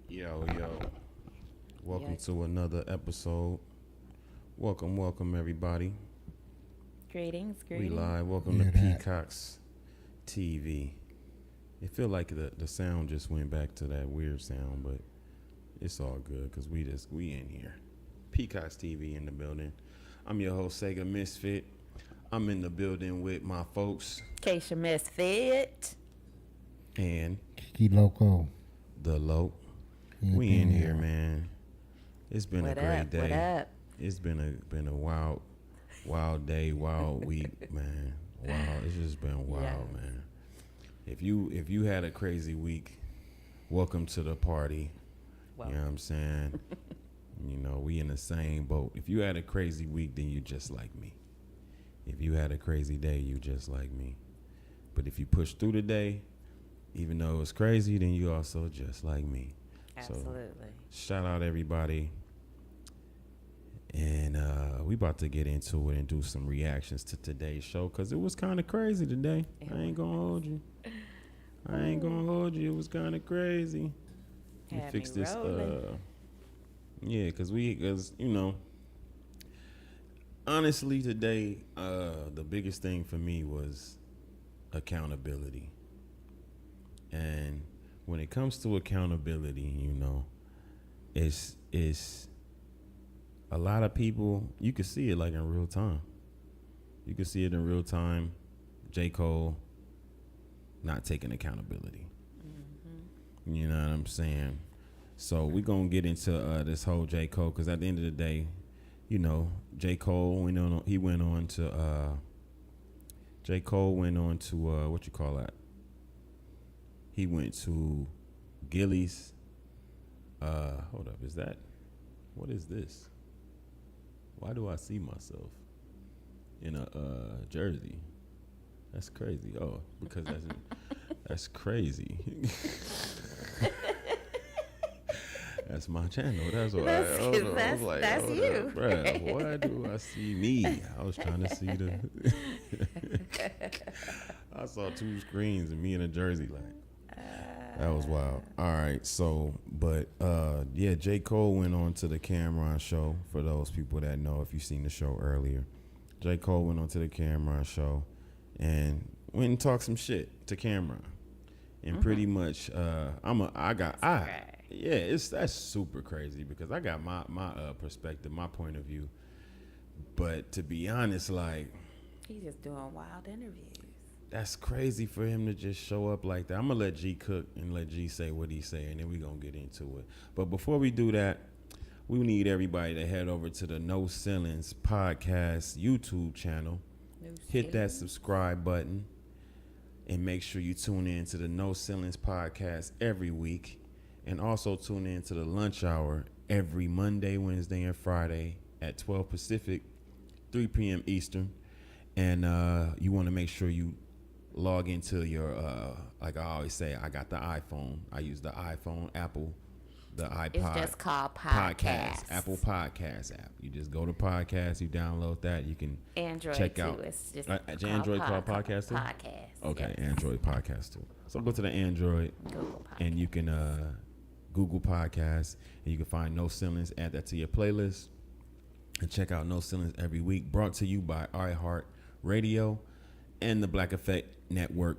Yo. Welcome to another episode. Welcome, everybody. Greetings. We live. Welcome to Peacock's TV. It feel like the sound just went back to that weird sound, but it's all good because we in here. Peacock's TV in the building. I'm your host, Sega Misfit. I'm in the building with my folks. Kesha Misfit. And Keke Loco. The Loc. We in here, man. It's been a great day. What up? It's been a wild day, wild week, man. Wow, it's just been wild, man. If you had a crazy week, welcome to the party. You know what I'm saying? You know, we in the same boat. If you had a crazy week, then you just like me. If you had a crazy day, you just like me. But if you push through the day, even though it was crazy, then you also just like me. Absolutely. So, shout out everybody. And we about to get into it and do some reactions to today's show because it was kind of crazy today. I ain't gonna hold you. It was kind of crazy. We fixed this. Because you know, honestly, today the biggest thing for me was accountability. And when it comes to accountability, you know, it's a lot of people, you can see it like in real time. You can see it in real time. J. Cole not taking accountability. Mm-hmm. You know what I'm saying? So we're going to get into this whole J. Cole because at the end of the day, you know, J. Cole went on to what you call that? He went to Gillies. Hold up, what is this? Why do I see myself in a jersey? That's crazy. Oh, because that's crazy. That's my channel. That's why. That's you. Bruh, why do I see me? I was trying to see I saw two screens and me in a jersey like. That was wild. All right, so, but, J. Cole went on to the Cameron show, for those people that know, if you've seen the show earlier. J. Cole went on to the Cameron show and went and talked some shit to Cameron. And pretty much, that's super crazy because I got my perspective, my point of view. But to be honest, like. He's just doing wild interviews. That's crazy for him to just show up like that. I'm going to let G cook and let G say what he say, and then we're going to get into it. But before we do that, we need everybody to head over to the No Ceilings Podcast YouTube channel. Hit that subscribe button, and make sure you tune in to the No Ceilings Podcast every week. And also tune in to the lunch hour every Monday, Wednesday, and Friday at 12 Pacific, 3 p.m. Eastern. And you want to make sure you log into your, like I always say, I got the iPhone. I use the iPhone, Apple, the iPod. It's just called Podcast. Apple Podcast app. You just go to Podcast, you download that. You can check too. out. It's just Android called Podcast too? Podcast. Okay, yes. Android Podcast too. So go to the Android, and you can Google Podcasts, and you can find No Ceilings, add that to your playlist, and check out No Ceilings every week. Brought to you by iHeart Radio and the Black Effect Network,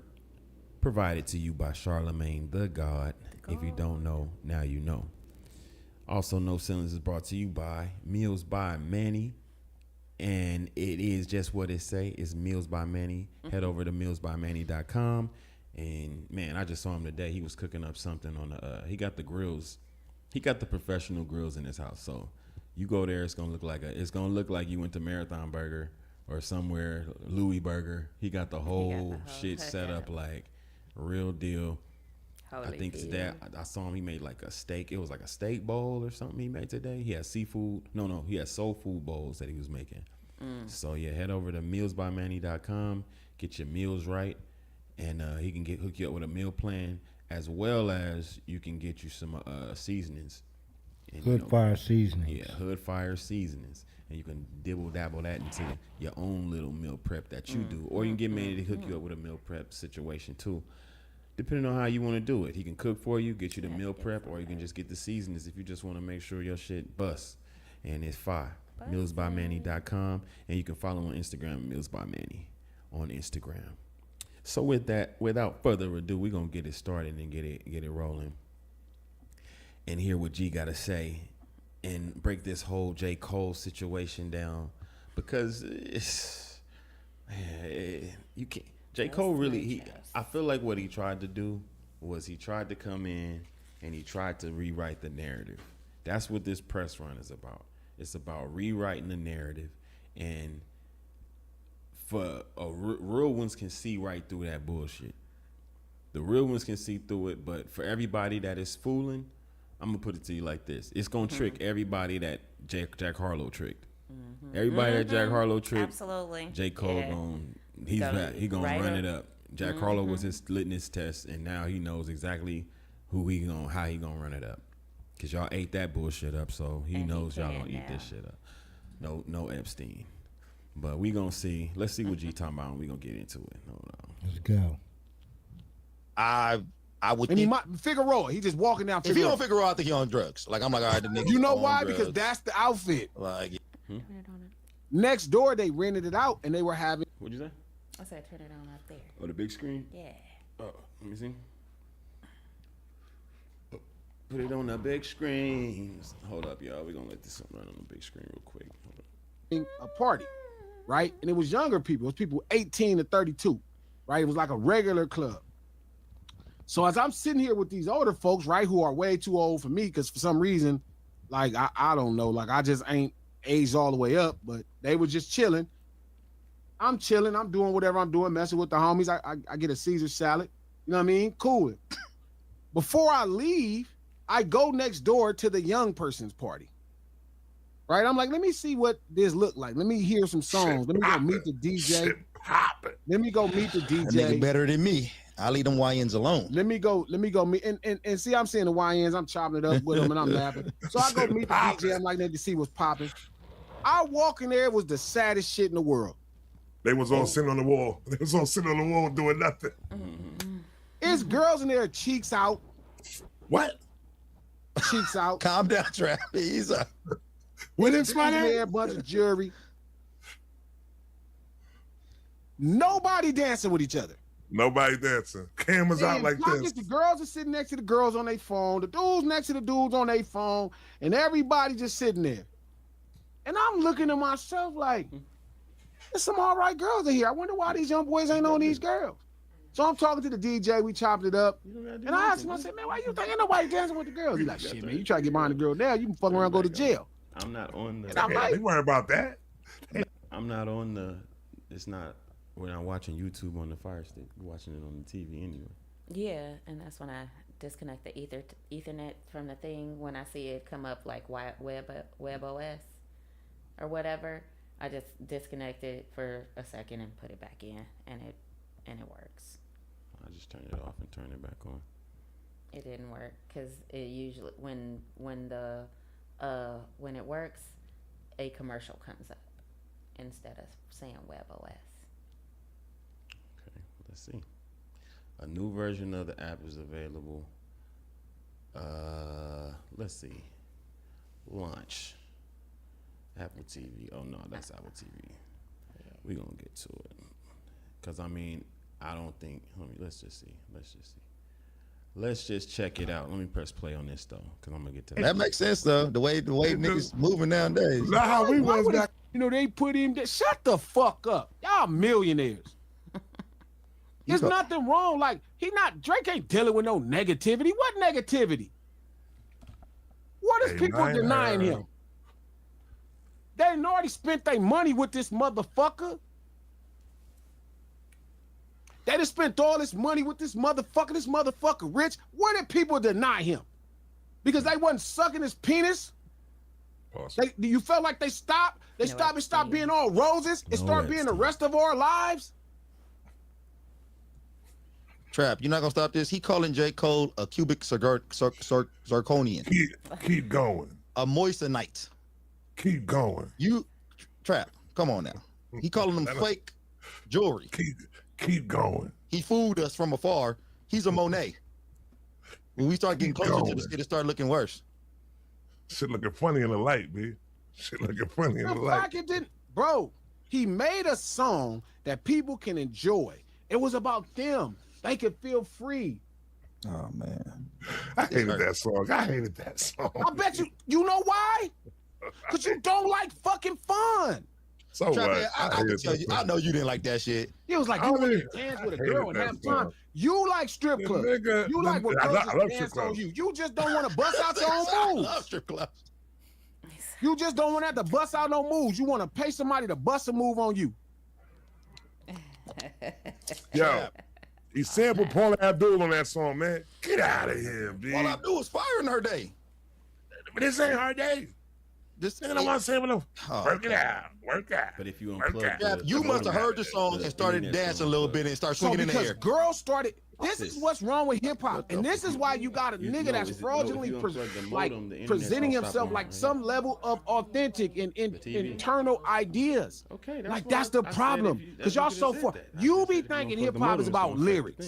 provided to you by Charlemagne the God. If you don't know, now you know. Also, No Ceilings is brought to you by Meals by Manny, and it is just what it say. It's Meals by Manny. Head over to mealsbymanny.com, and man, I just saw him today. He was cooking up something on the. He got the grills. He got the professional grills in his house. So you go there, it's gonna look like you went to Marathon Burger or somewhere, Louis Burger. He got the whole shit set up like real deal. I think today I saw him. He made like a steak. It was like a steak bowl or something he made today. He had seafood. No, he had soul food bowls that he was making. So yeah, head over to mealsbymanny.com. Get your meals right, and he can hook you up with a meal plan, as well as you can get you some seasonings. And, Hood Fire seasonings. Yeah, Hood Fire seasonings. And you can dabble that into your own little meal prep that you do. Or you can get Manny to hook you up with a meal prep situation too. depending on how you want to do it. He can cook for you, get you the meal prep, or you can just get the seasonings if you just want to make sure your shit busts. And it's fire. millsbymanny.com, and you can follow on Instagram, millsbymanny on Instagram. So with that, without further ado, we're gonna get it started and get it rolling, and hear what G gotta say, and break this whole J. Cole situation down, because you can't. J. Cole really, I feel like what he tried to do was he tried to come in and he tried to rewrite the narrative. That's what this press run is about. It's about rewriting the narrative, and for real ones can see right through that bullshit. The real ones can see through it, but for everybody that is fooling, I'm gonna put it to you like this: it's gonna trick everybody that Jack Harlow tricked. Everybody that Jack Harlow tricked, absolutely. J. Cole he's gonna run it up. Jack Harlow was his litmus test, and now he knows exactly how he gonna run it up. Cause y'all ate that bullshit up, so he knows y'all gonna eat this shit up. No Epstein. But we gonna see. Let's see what G talking about, and we gonna get into it. Hold on. Let's go. I would. And Figueroa, he just walking down. If he don't Figueroa, I think he on drugs. Like I'm like, all right, the nigga. You know why? Drugs. Because that's the outfit. Like next door, they rented it out, and they were having. What'd you say? I said turn it on up there. Oh, the big screen. Yeah. Oh, let me see. Put it on the big screen. Hold up, y'all. We're gonna let this run on the big screen real quick. Hold up. A party, right? And it was younger people. It was people 18 to 32, right? It was like a regular club. So as I'm sitting here with these older folks, right, who are way too old for me, because for some reason, like I don't know, like I just ain't aged all the way up, but they were just chilling. I'm chilling. I'm doing whatever I'm doing, messing with the homies. I get a Caesar salad. You know what I mean? Cool. Before I leave, I go next door to the young person's party. Right? I'm like, let me see what this look like. Let me hear some songs. Let me go meet the DJ. Let me go meet the DJ. That nigga better than me. I'll leave them YNs alone. Let me go meet and see, I'm seeing the YNs. I'm chopping it up with them and I'm laughing. So I go meet the DJ. I'm like, let me see what's popping. I walk in there, it was the saddest shit in the world. They was all sitting on the wall. They was all sitting on the wall doing nothing. It's girls in there, cheeks out. What? Cheeks out. Calm down, Trap. He's a. What is my name? A bunch of jewelry. Nobody dancing with each other. Nobody dancing. Cameras out like this. The girls are sitting next to the girls on their phone. The dudes next to the dudes on their phone. And everybody just sitting there. And I'm looking at myself like, there's some all right girls in here. I wonder why these young boys ain't on these girls. So I'm talking to the DJ. We chopped it up. And I asked him, I said, man, why you think ain't nobody dancing with the girls? He's like, shit, man, you try to get behind the girl now, you can fuck around and go to jail. I'm not on the. And I'm like, they worry about that. I'm not on the. It's not. We're not watching YouTube on the Fire Stick. We're watching it on the TV anyway. Yeah, and that's when I disconnect the Ethernet from the thing. When I see it come up like Web OS or whatever, I just disconnect it for a second and put it back in, and it works. I just turn it off and turn it back on. It didn't work because it usually when it works, a commercial comes up instead of saying Web OS. Okay, let's see. A new version of the app is available. Let's see. Launch. Apple TV. Oh no, that's Apple TV. We gonna get to it. Cause I mean, I don't think. Let's just see. Let's just check it out. Let me press play on this though, cause I'm gonna get to that. That makes sense though. The way niggas moving nowadays. Not how we was back. You know, they put him there. Shut the fuck up. Y'all millionaires. There's nothing wrong. Like, Drake ain't dealing with no negativity. What negativity? What is people denying him? They done already spent their money with this motherfucker. They done spent all this money with this motherfucker. This motherfucker rich. Where did people deny him? Because they wasn't sucking his penis? You felt like they stopped? They stopped being all roses and start being the rest of our lives? Trap, you're not gonna stop this. He calling J. Cole a cubic zirconian. Keep going. A moissanite. Keep going. You, Trap, come on now. He calling them fake jewelry. Keep going. He fooled us from afar. He's a Monet. When we start getting closer to the shit, it started looking worse. Shit looking funny in the light, B. Shit looking funny in the light. Fuck, it didn't, bro. He made a song that people can enjoy. It was about them. They could feel free. Oh man, I hated that song. I bet you know why? Because you don't like fucking fun. So what? I can tell you, I know you didn't like that shit. It was like you want to dance with a girl and have fun. You like strip clubs. You like what girls just dance on you. You just don't want to bust out your own moves. I love strip clubs. You just don't want to have to bust out no moves. You want to pay somebody to bust a move on you. Yo, he sampled Paula Abdul on that song, man. Get out of here, B. All I do was fire in her day. But this ain't her day. This nigga don't want to sample them. Work it out. But if you unplug, you must have heard the song and started dancing a little bit and start swinging in the air. Because girls started. This is what's wrong with hip hop, and this is why you got a nigga that's fraudulently presenting himself like some level of authentic and internal ideas. Okay, like that's the problem, because y'all so far. You be thinking hip hop is about lyrics.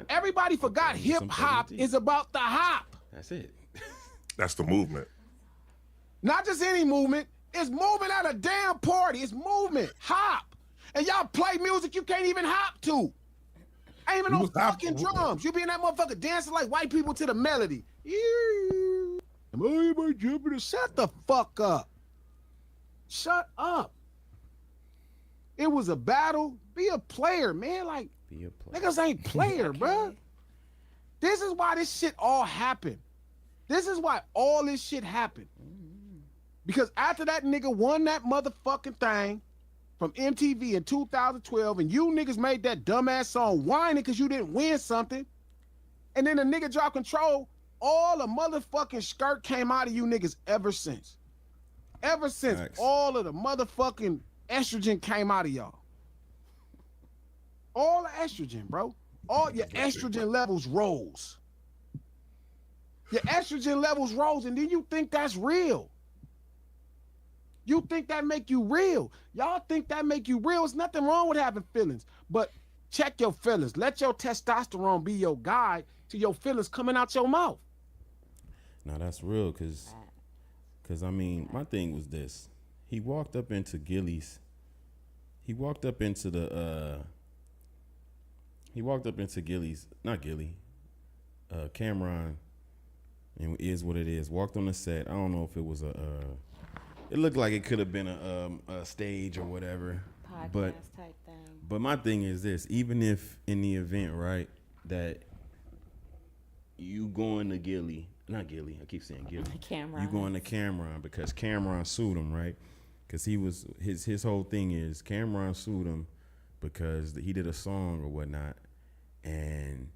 Everybody forgot hip hop is about the hop. That's it. That's the movement. Not just any movement. It's movement at a damn party. It's movement. Hop. And y'all play music you can't even hop to. Ain't even no fucking drums. You be in that motherfucker dancing like white people to the melody. Shut the fuck up. Shut up. It was a battle. Be a player, man. Like, niggas ain't player, bruh. This is why this shit all happened. This is why all this shit happened. Because after that nigga won that motherfucking thing from MTV in 2012, and you niggas made that dumbass song whining because you didn't win something, and then the nigga dropped Control, all the motherfucking skirt came out of you niggas ever since. Ever since, all of the motherfucking estrogen came out of y'all. All the estrogen, bro. All your estrogen levels rose. Your estrogen levels rose, and then you think that's real. You think that make you real. Y'all think that make you real. There's nothing wrong with having feelings, but check your feelings. Let your testosterone be your guide to your feelings coming out your mouth. Now that's real, cause I mean, my thing was this. He walked up into Gilly's. He walked up into Gilly's, not Gilly, Cameron, and Is What It Is. Walked on the set. I don't know if it was it looked like it could have been a stage or whatever. Podcast type thing. But my thing is this: even if in the event, right, that you going to Gilly, not Gilly, I keep saying Gilly. Cameron. You going to Cameron because Cameron sued him, right? Because he was his whole thing is Cameron sued him because he did a song or whatnot, and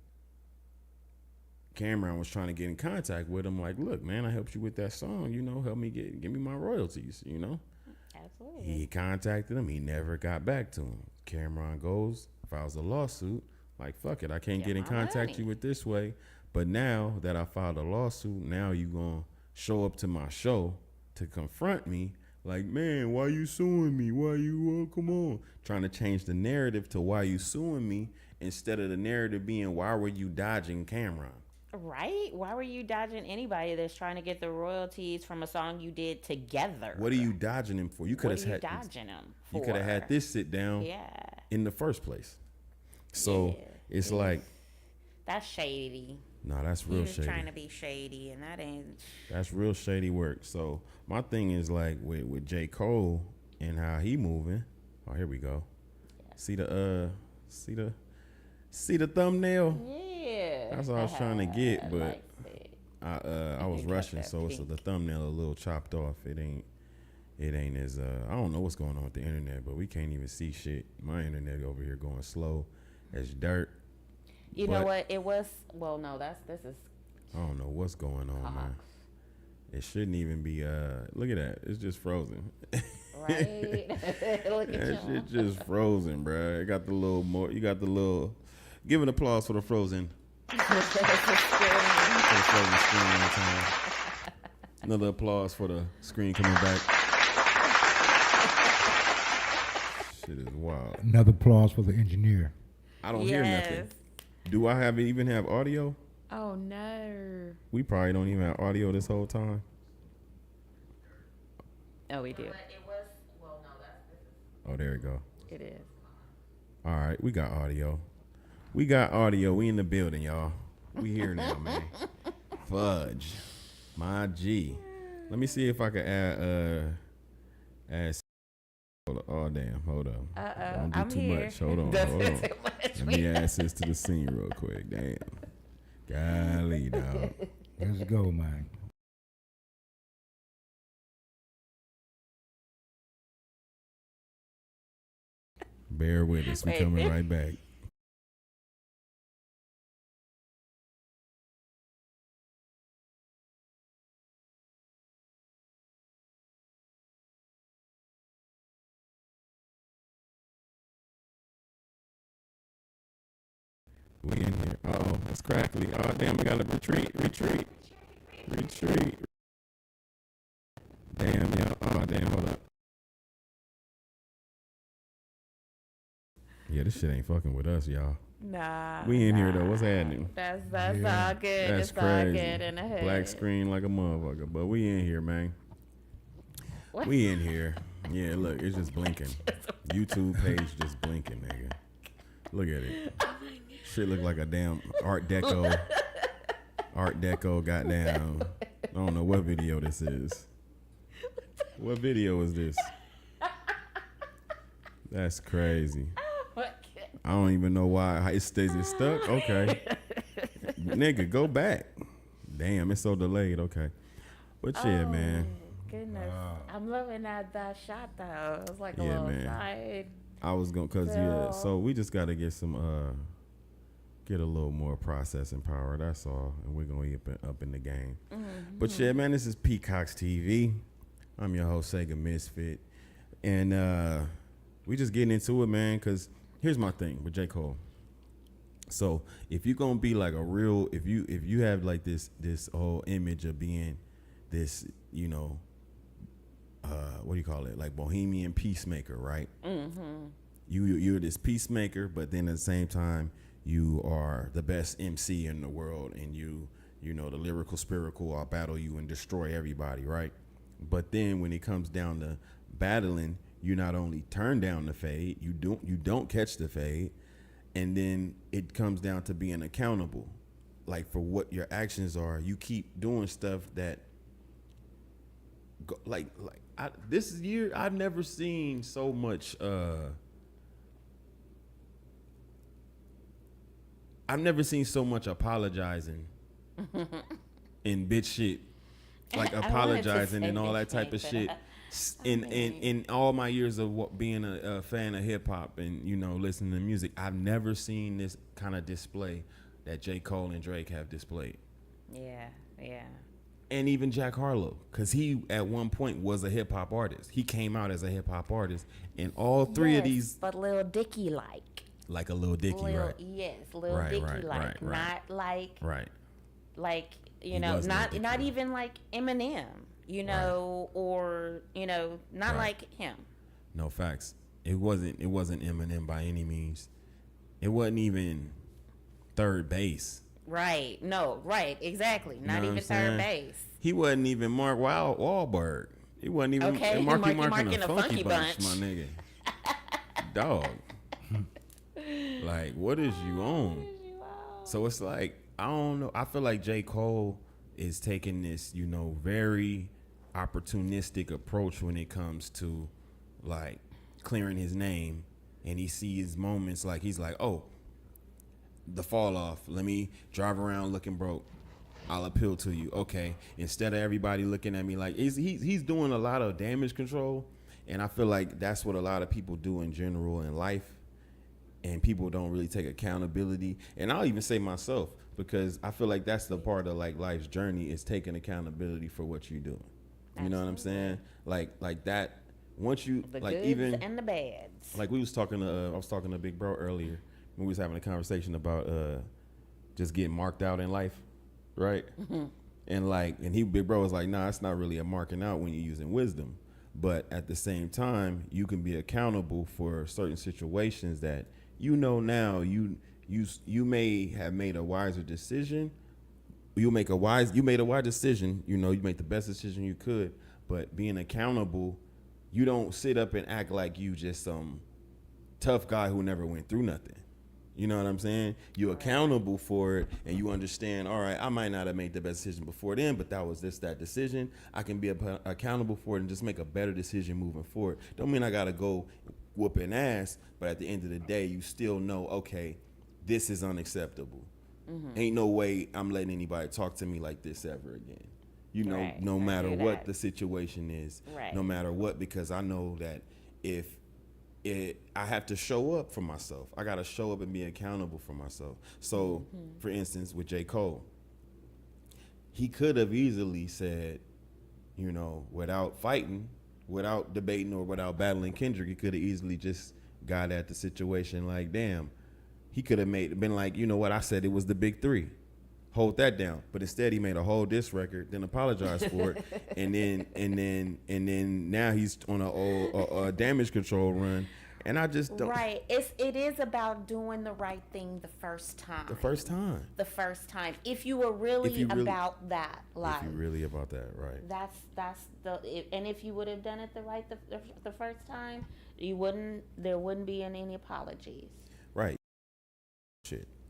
Cameron was trying to get in contact with him, like, look, man, I helped you with that song, you know, help me give me my royalties, you know. Absolutely. He contacted him, he never got back to him. Cameron goes, files a lawsuit, like, fuck it, I can't get in contact you with this way, but now that I filed a lawsuit, now you gonna show up to my show to confront me, like, man, why you suing me? Why you, come on. Trying to change the narrative to why you suing me instead of the narrative being, why were you dodging Cameron? Right? Why were you dodging anybody that's trying to get the royalties from a song you did together? What are you dodging him for? You could have dodging him for? You could have had this sit down in the first place. So it's like, that's shady. No, that's real shady. Trying to be shady, and that ain't. That's real shady work. So my thing is like with J. Cole and how he moving. Oh, here we go. Yeah. See the thumbnail. Yeah. That's what I was trying to get, but I was rushing, so it's the thumbnail a little chopped off. It ain't as I don't know what's going on with the internet, but we can't even see shit. My internet over here going slow as dirt. You know what? It was this is. I don't know what's going on, man. It shouldn't even be. Look at that. It's just frozen. Right. Look at that shit just frozen, bro. It got the little more. You got the little. Give an applause for the frozen. For the frozen screen one time. Another applause for the screen coming back. Shit is wild. Another applause for the engineer. I don't hear nothing. Do I even have audio? Oh no. We probably don't even have audio this whole time. Oh, we do. But it was, well, no, this is. Oh, there we go. It is. All right, we got audio. We got audio. We in the building, y'all. We here now, man. Fudge. My G. Let me see if I can add oh damn, hold on. Don't do I'm too here. much. Hold on, Don't hold do on. too much. Let me add this to the scene real quick. Damn. Golly, dog. Let's go, man. Bear with us. We Wait. coming right back. We in here. Oh, it's crackly. Oh, damn, we got to retreat. Damn, yeah. Oh, damn, hold up. Yeah, this shit ain't fucking with us, y'all. Nah. We in here, though. What's happening? That's Yeah. all good. That's It's all crazy. good in the hood. Black screen like a motherfucker. But we in here, man. What? We in here. Yeah, look, it's just blinking. YouTube page just blinking, nigga. Look at it. Shit look like a damn Art Deco. Art Deco goddamn. I don't know what video this is. What video is this? That's crazy. I don't even know why it stays stuck. Okay. Nigga, go back. Damn, it's so delayed. Okay. But yeah, Oh, man. Goodness. I'm loving that shot though. It was like a Yeah, little man. side. I was going cause yeah, so we just gotta get some get a little more processing power, that's all. And we're gonna get up in the game. Mm-hmm. But yeah, man, this is Peacock's TV. I'm your host, Sega Misfit. And we just getting into it, man, cause here's my thing with J. Cole. So if you're gonna be like a real, if you have like this whole image of being this, you know, what do you call it? Like bohemian peacemaker, right? Mm-hmm. You're this peacemaker, but then at the same time, you are the best MC in the world, and you know the lyrical spiritual. I'll battle you and destroy everybody, right? But then when it comes down to battling, you not only turn down the fade, you don't catch the fade, and then it comes down to being accountable, like for what your actions are. You keep doing stuff that, this year I've never seen so much. I've never seen so much apologizing and bitch shit, like I wanted to apologizing say and all that bitch type of shit, shit. In all my years of being a fan of hip hop and listening to music, I've never seen this kind of display that J. Cole and Drake have displayed. Yeah. And even Jack Harlow, because he at one point was a hip hop artist. He came out as a hip hop artist, and all three of these, but Lil Dicky like a Lil Dicky, right? Yes, Lil Right, Dicky right. not like Right. you know, was Lil not Dicky. even like Eminem, or not Right. like him. No facts. It wasn't Eminem by any means. It wasn't even third base. Right. No. Right. Exactly. Not know what even I'm third saying? base. He wasn't even Mark Wahlberg. He wasn't even Okay, Marky Marky Mark Mark in a Funky Bunch, Bunch. my nigga. Dog. Like, what is you on? So it's like, I don't know. I feel like J. Cole is taking this, very opportunistic approach when it comes to like clearing his name, and he sees moments like he's like, oh, the fall off. Let me drive around looking broke. I'll appeal to you. Okay. Instead of everybody looking at me like he's doing a lot of damage control, and I feel like that's what a lot of people do in general in life, and people don't really take accountability. And I'll even say myself, because I feel like that's the part of like life's journey, is taking accountability for what you're doing. You know what I'm saying? Like that. Once you The like goods even and the bads. like we was talking to I was talking to Big Bro earlier when we was having a conversation about just getting marked out in life, right? And Big Bro was like, nah, it's not really a marking out when you're using wisdom, but at the same time you can be accountable for certain situations that now you you may have made a wiser decision. You made a wise decision. You know, you made the best decision you could. But being accountable, you don't sit up and act like you just some tough guy who never went through nothing. You know what I'm saying? You're accountable for it, and you understand, all right, I might not have made the best decision before then, but that was that decision. I can be accountable for it and just make a better decision moving forward. Don't mean I got to go whooping ass, but at the end of the day, you still know, okay, this is unacceptable. Ain't no way I'm letting anybody talk to me like this ever again. You know, no matter what the situation is, no matter what, because I know that I have to show up for myself. I got to show up and be accountable for myself. So, for instance, with J. Cole, he could have easily said, you know, without fighting, without debating, or without battling Kendrick, he could have easily just got at the situation like, damn, he could have been like, you know what, I said it was the big three. Hold that down. But instead he made a whole diss record, then apologized for it, and then now he's on a damage control run. And I just don't. Right. It is about doing the right thing the first time. The first time. If you were really about that, like. If you really about that, right. That's and if you would have done it the first time, there wouldn't be any apologies. Right.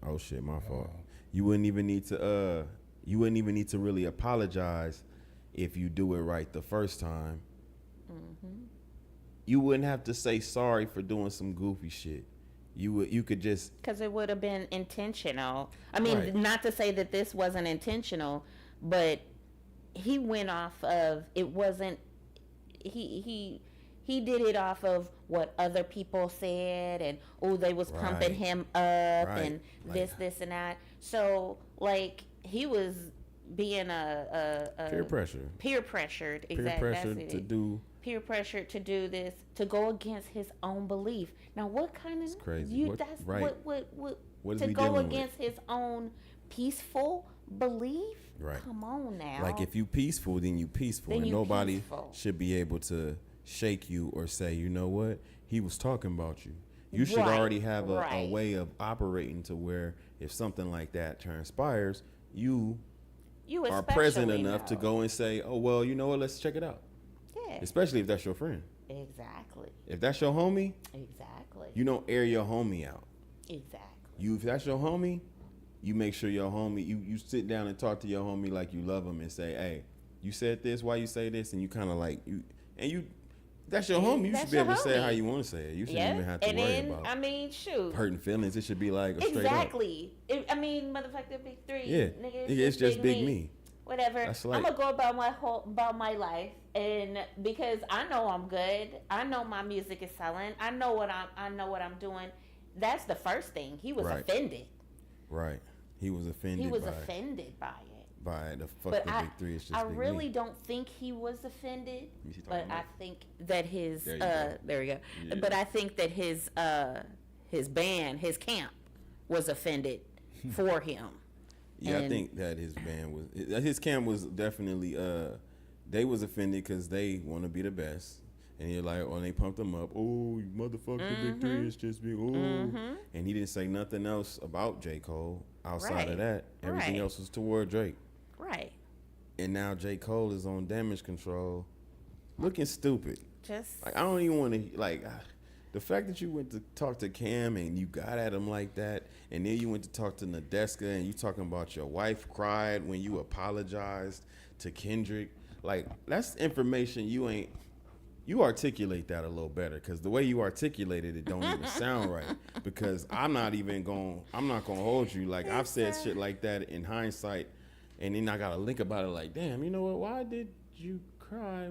Oh shit, my fault. You wouldn't even need to really apologize if you do it right the first time. You wouldn't have to say sorry for doing some goofy shit. You could just, because it would have been intentional. I mean, not to say that this wasn't intentional, but he went off of it wasn't. He did it off of what other people said, and they was pumping him up, and this and that. So like he was being a peer pressured. Peer pressured to do this, to go against his own belief. Now, what kind of crazy? What is to we go dealing against with? his own peaceful belief? Right. Come on now. Like if you peaceful, then you peaceful, and nobody should be able to shake you or say, you know what, he was talking about you. You should already have a way of operating to where if something like that transpires, you are present enough to go and say, oh, well, you know what, let's check it out. Yeah. Especially if that's your friend. Exactly. If that's your homie. Exactly. You don't air your homie out. Exactly. If that's your homie, you make sure your homie, you sit down and talk to your homie like you love him and say, hey, you said this, why you say this? And you kind of like, that's your homie. You should be able to say it how you want to say it. You shouldn't even have to worry about hurting feelings. It should be like a straight up. Exactly. Motherfucker, big three. Yeah. Nigga, it's just big me. Whatever. I'm gonna go about my life, and because I know I'm good, I know my music is selling, I know what I'm doing. That's the first thing. He was offended. Right. He was offended. Offended by it. By the fuck the big three. It's just I really don't think he was offended, but I think that his there we go. Yeah. But I think that his band, his camp, was offended for him. Yeah, I think that his camp was definitely they was offended because they want to be the best, and you're like, they pumped him up. Oh, you motherfucker, the big three is just big. And he didn't say nothing else about J. Cole outside of that. Everything else was toward Drake. Right. And now J. Cole is on damage control, looking stupid. Just like I don't even want to the fact that you went to talk to Cam and you got at him like that, and then you went to talk to Nadeska and you talking about your wife cried when you apologized to Kendrick. Like that's information you articulate that a little better, because the way you articulated it don't even sound right. Because I'm not gonna hold you. Like I've said shit like that in hindsight. And then I got to think about it like, damn, you know what? Why did you cry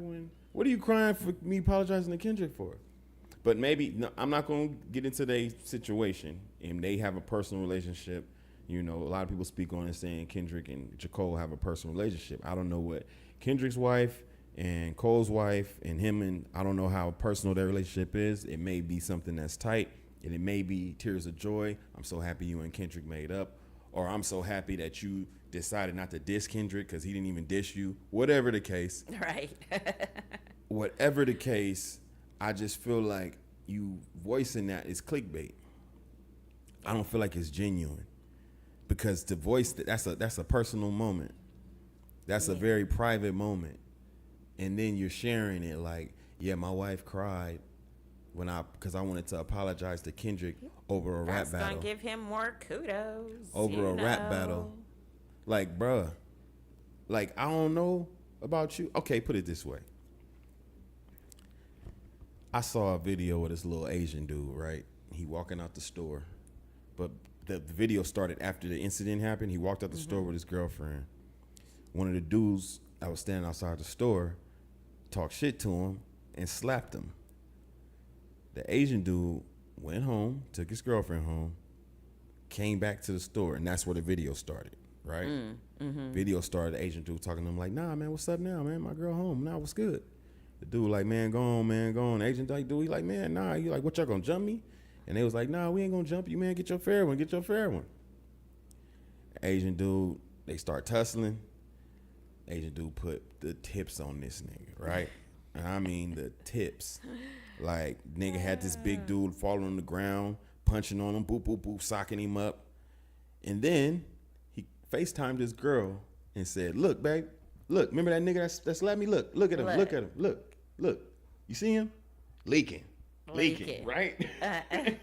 what are you crying for me apologizing to Kendrick for? But I'm not going to get into their situation. And they have a personal relationship. You know, a lot of people speak on it saying Kendrick and J. Cole have a personal relationship. I don't know what Kendrick's wife and Cole's wife and him, and I don't know how personal their relationship is. It may be something that's tight, and it may be tears of joy. I'm so happy you and Kendrick made up. Or I'm so happy that you decided not to diss Kendrick because he didn't even diss you. Whatever the case. Right. Whatever the case, I just feel like you voicing that is clickbait. I don't feel like it's genuine because to voice that's a personal moment. That's a very private moment. And then you're sharing it like, yeah, my wife cried because I wanted to apologize to Kendrick over a rap battle. That's gonna give him more kudos. Over a rap battle. Like, bruh, like, I don't know about you. Okay, put it this way. I saw a video of this little Asian dude, right? He walking out the store. But the video started after the incident happened. He walked out the store with his girlfriend. One of the dudes that was standing outside the store talked shit to him and slapped him. The Asian dude went home, took his girlfriend home, came back to the store, and that's where the video started, right? Video started, the Asian dude talking to him like, nah, man, what's up now, man? My girl home. Nah, what's good? The dude like, man, go on, man, go on. The Asian dude, he like, man, nah. He like, what, y'all gonna jump me? And they was like, nah, we ain't gonna jump you, man. Get your fair one. Get your fair one. Asian dude, they start tussling. Asian dude put the tips on this nigga, right? And I mean the tips. Like, nigga had this big dude falling on the ground, punching on him, boop, boop, boop, socking him up. And then he FaceTimed his girl and said, look, babe, look, remember that nigga that slapped me? Look at him, look at him, look. You see him? Leaking, right? I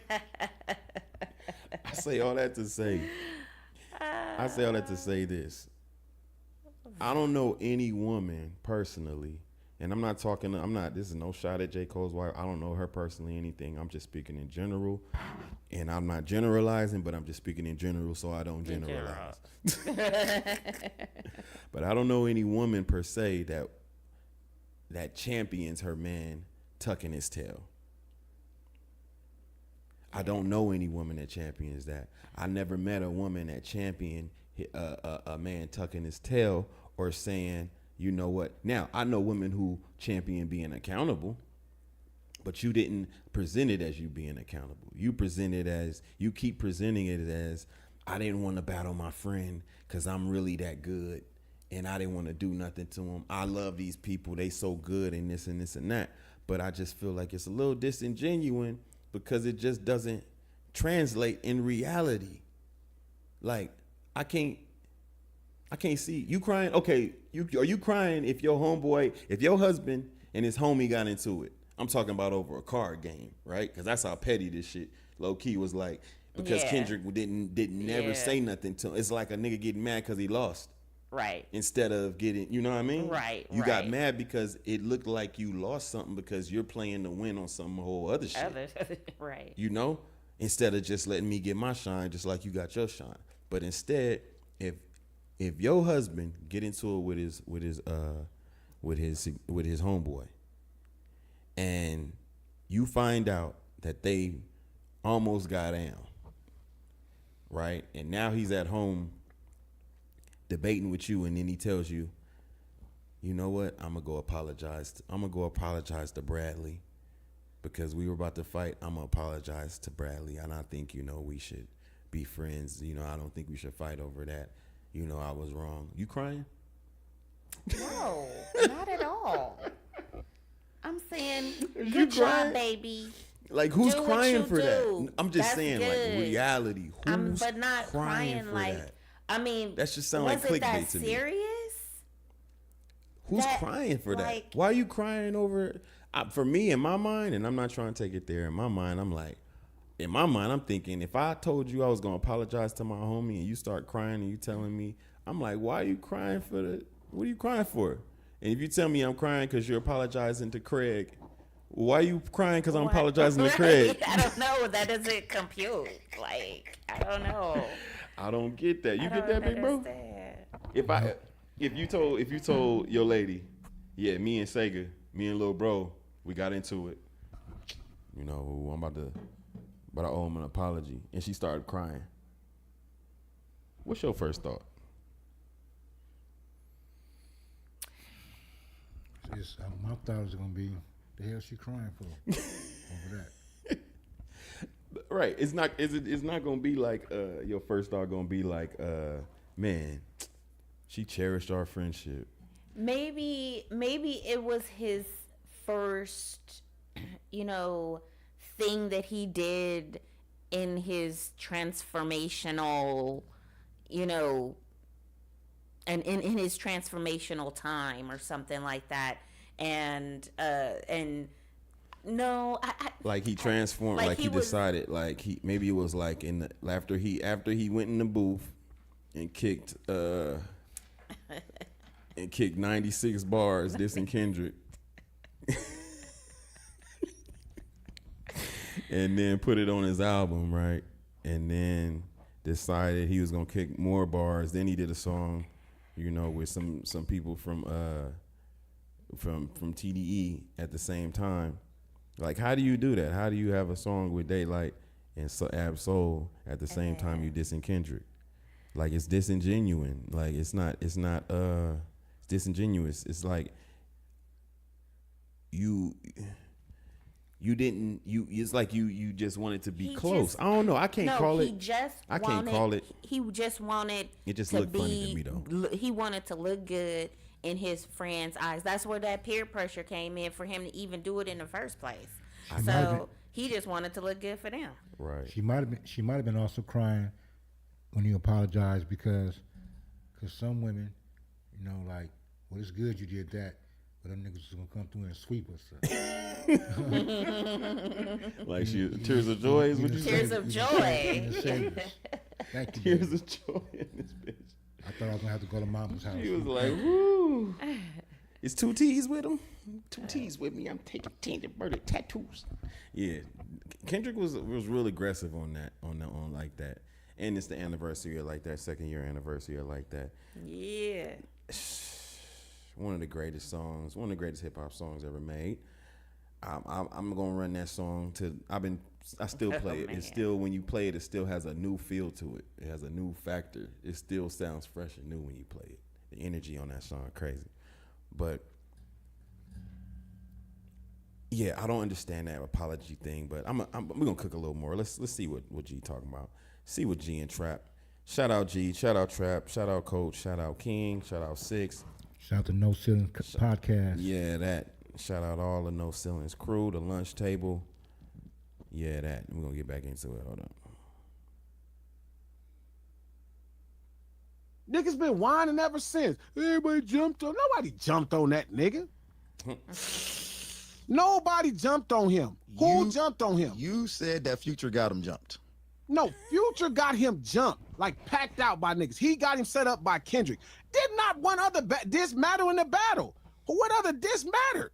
say all that to say this. I don't know any woman personally, and this is no shot at J. Cole's wife. I don't know her personally, anything. I'm just speaking in general, and I'm not generalizing, but I'm just speaking in general so I don't generalize. But I don't know any woman per se that champions her man tucking his tail. I don't know any woman that champions that. I never met a woman that championed a man tucking his tail or saying, you know what? Now, I know women who champion being accountable, but you didn't present it as you being accountable. You keep presenting it as, I didn't want to battle my friend because I'm really that good and I didn't want to do nothing to him. I love these people. They so good and this and this and that. But I just feel like it's a little disingenuous because it just doesn't translate in reality. Like, I can't see you crying. Okay, are you crying if your husband and his homie got into it? I'm talking about over a card game, right? Because that's how petty this shit low key was like. Because Kendrick didn't never say nothing to him. It's like a nigga getting mad because he lost. Right. Instead of getting, you know what I mean? Right. You got mad because it looked like you lost something because you're playing to win on some whole other shit. Right. You know? Instead of just letting me get my shine just like you got your shine. But instead, if your husband get into it with his homeboy and you find out that they almost got down, right? And now he's at home debating with you, and then he tells you, you know what? I'm gonna go apologize to Bradley because we were about to fight. I'm gonna apologize to Bradley, and I think we should be friends. I don't think we should fight over that. I was wrong. You crying? No, not at all. I'm saying, good job, baby. Like, who's crying for do. that? I'm just saying, good. like, reality. Who's but not crying for like that? I mean, that should sound like clickbait to me. Serious? Who's crying for that? Why are you crying over? For me, in my mind, and I'm not trying to take it there. In my mind, I'm thinking, if I told you I was gonna apologize to my homie and you start crying and you telling me, I'm like, why are you crying what are you crying for? And if you tell me I'm crying because you're apologizing to Craig, why are you crying because I'm apologizing to Craig? I don't know. That doesn't compute. Like, I don't know. I don't get that. You get that, big bro? If you told your lady, yeah, me and Sega, me and little bro, we got into it. I'm about to owe him an apology, and she started crying. What's your first thought? My thought was gonna be, the hell she crying for over that. Right. It's not gonna be like your first thought gonna be like, man, she cherished our friendship. Maybe it was his first, thing that he did in his transformational, you know, and in his transformational time or something like that. And no, like he transformed, like he decided, like he maybe it was like in the after he went in the booth and kicked 96 bars dissing Kendrick. And then put it on his album, right? And then decided he was gonna kick more bars. Then he did a song, you know, with some people from TDE at the same time. Like, how do you do that? How do you have a song with Daylight and Ab Soul at the same time you dissing Kendrick? Like, it's disingenuous. Like, it's disingenuous. It's like it's like you just wanted to be close. I don't know. I can't call it. I can't call it. He just wanted it just looked funny to me though. He wanted to look good in his friends' eyes. That's where that peer pressure came in for him to even do it in the first place. So he just wanted to look good for them. Right. She might have been also crying when you apologized because some women, you know, like, well, it's good you did that, but them niggas is gonna come through and sweep us. Like tears of joy is what you Tears say? of joy. Thank you. Tears of joy in this bitch. I thought I was gonna have to go to Mama's house. He was like, woo. It's 2 T's with him. 2 T's with me. I'm taking tainted murder tattoos. Yeah, Kendrick was real aggressive on like that, and it's the anniversary of like that, 2nd year anniversary of like that. Yeah. One of the greatest songs, one of the greatest hip hop songs ever made. I'm gonna run that song I still play it. It's still, when you play it, it still has a new feel to it. It has a new factor. It still sounds fresh and new when you play it. The energy on that song, crazy. But yeah, I don't understand that apology thing. But we're gonna cook a little more. Let's see what G talking about. See what G and Trap. Shout out G. Shout out Trap. Shout out Coach. Shout out King. Shout out Six. Shout out to No Ceilings Podcast. Yeah, that. Shout out all the No Ceilings crew, the lunch table. Yeah, that. We're going to get back into it. Hold up. Niggas been whining ever since. Everybody jumped on. Nobody jumped on that nigga. Nobody jumped on him. Who jumped on him? You said that Future got him jumped. No, Future got him jumped, like packed out by niggas. He got him set up by Kendrick. Did not one other diss matter in the battle? What other diss mattered?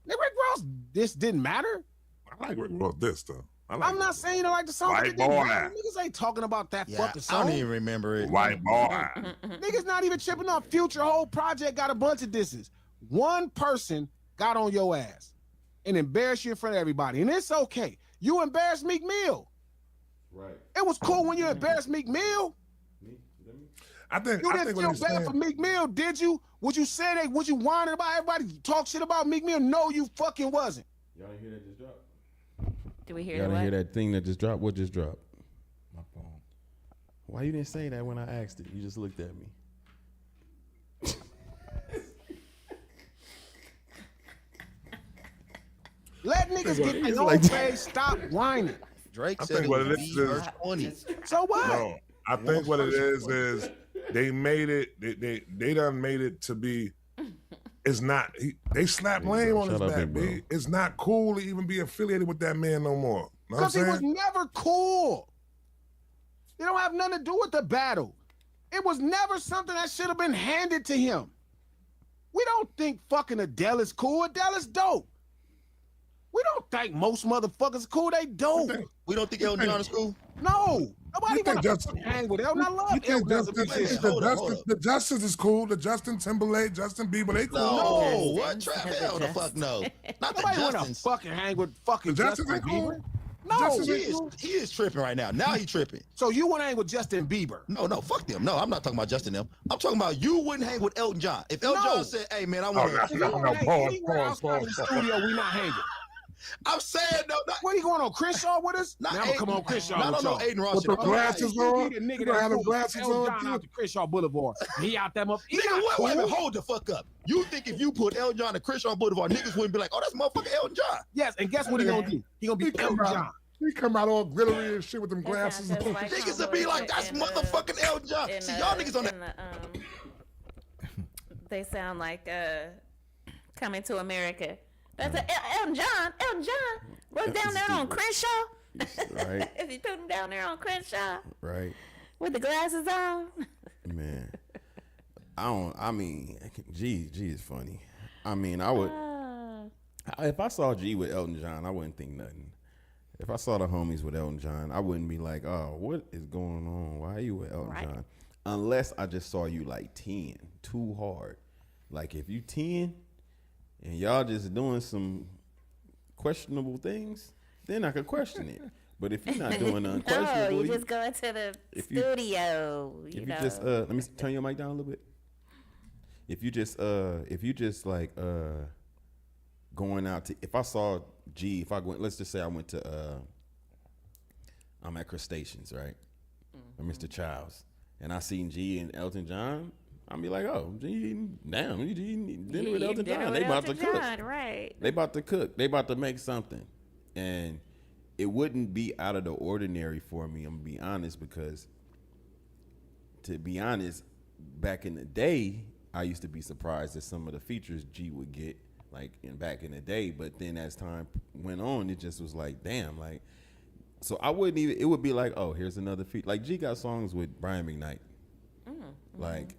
Rick Ross diss didn't matter. I like Rick Ross diss though. I'm not saying you don't like the song. White boy. Niggas ain't talking about that fucking song. I don't even remember it. White boy. Niggas not even tripping off. Future whole project got a bunch of disses. One person got on your ass and embarrassed you in front of everybody, and it's okay. You embarrassed Meek Mill. Right. It was cool when you embarrassed Meek Mill. I think You what didn't feel he's bad saying. for Meek Mill, did you? Would you say that? Was you whining about everybody? Talk shit about Meek Mill? No, you fucking wasn't. Y'all didn't hear that just dropped? Do we hear Y'all didn't what? hear that thing that just dropped? What just dropped? My phone. Why you didn't say that when I asked it? You just looked at me. Let niggas get He's their like- own way. Stop whining. Drake I said think it what was it is is- 20. So what? No, I think what it is they made it. They done made it to be. It's not. They slapped Lame on his Shut up, back, big bro. B. It's not cool to even be affiliated with that man no more. Know what I'm Because he was saying? never cool. It don't have nothing to do with the battle. It was never something that should have been handed to him. We don't think fucking Adele is cool. Adele is dope. We don't think most motherfuckers cool. They dope. We don't think Elton John is cool? No. Nobody You think want to Justin- hang with Elton. I love You think Elton. Hold up. the Justice is cool? The Justin Timberlake, Justin Bieber, they cool. No, Justin. what? Trap? Hell the fuck no. Not the Nobody want to Justins. fucking hang with fucking The Justin Justin ain't cool? Bieber. No. Justin He is tripping right now. Now he tripping. So you want to hang with Justin Bieber? No, fuck them. No, I'm not talking about Justin them. I'm talking about you wouldn't hang with Elton John. If Elton No. John said, hey man, I want Oh, If you No, want to hang pause, anywhere pause, outside of the pause. studio, we not hanging. I'm saying no, not, What, he going on Crenshaw with us? not Now I'm gonna come on Crenshaw Not with no y'all. Aiden Ross. With the shit. glasses You on. be the nigga You gonna have that the glasses Elton on, John too? out to Crenshaw Boulevard. He out that motherfucker. Nigga, wait a minute, hold the fuck up. You think if you put Elton John and Crenshaw Boulevard, niggas wouldn't be like, oh, that's motherfucking Elton John. Yes, and guess what he gonna do? He gonna be Elton John. He come out all glittery and shit with them That glasses. sounds just like Niggas would be like, that's in the- motherfucking Elton John. in See, the- y'all niggas on that. in the, they sound like Coming to America. That's Elton John. Elton John. Right down there on Crenshaw. Right. If you put him down there on Crenshaw Right. with the glasses on. Man. I mean, G is funny. I mean, I would, if I saw G with Elton John, I wouldn't think nothing. If I saw the homies with Elton John, I wouldn't be like, oh, what is going on? Why are you with Elton Right. John? Unless I just saw you like 10 too hard. Like if you 10 and y'all just doing some questionable things, then I could question it. But if you're not doing No, unquestionable, you just go into the if you- studio. if You you know. just let me turn your mic down a little bit. If you just like going out to, if I saw G, if I went, let's just say I went to I'm at Crustaceans, right? Or Mr. Childs, and I seen G and Elton John, I'd be like, oh, G, damn, G dinner with Elton Dinner John. with They about to Elton cook. John, right? They about to cook. They about to make something. And it wouldn't be out of the ordinary for me, I'm gonna be honest, because to be honest, back in the day, I used to be surprised at some of the features G would get, like back in the day. But then as time went on, it just was like, damn, like, so I wouldn't even, it would be like, oh, here's another feature. Like G got songs with Brian McKnight. Like,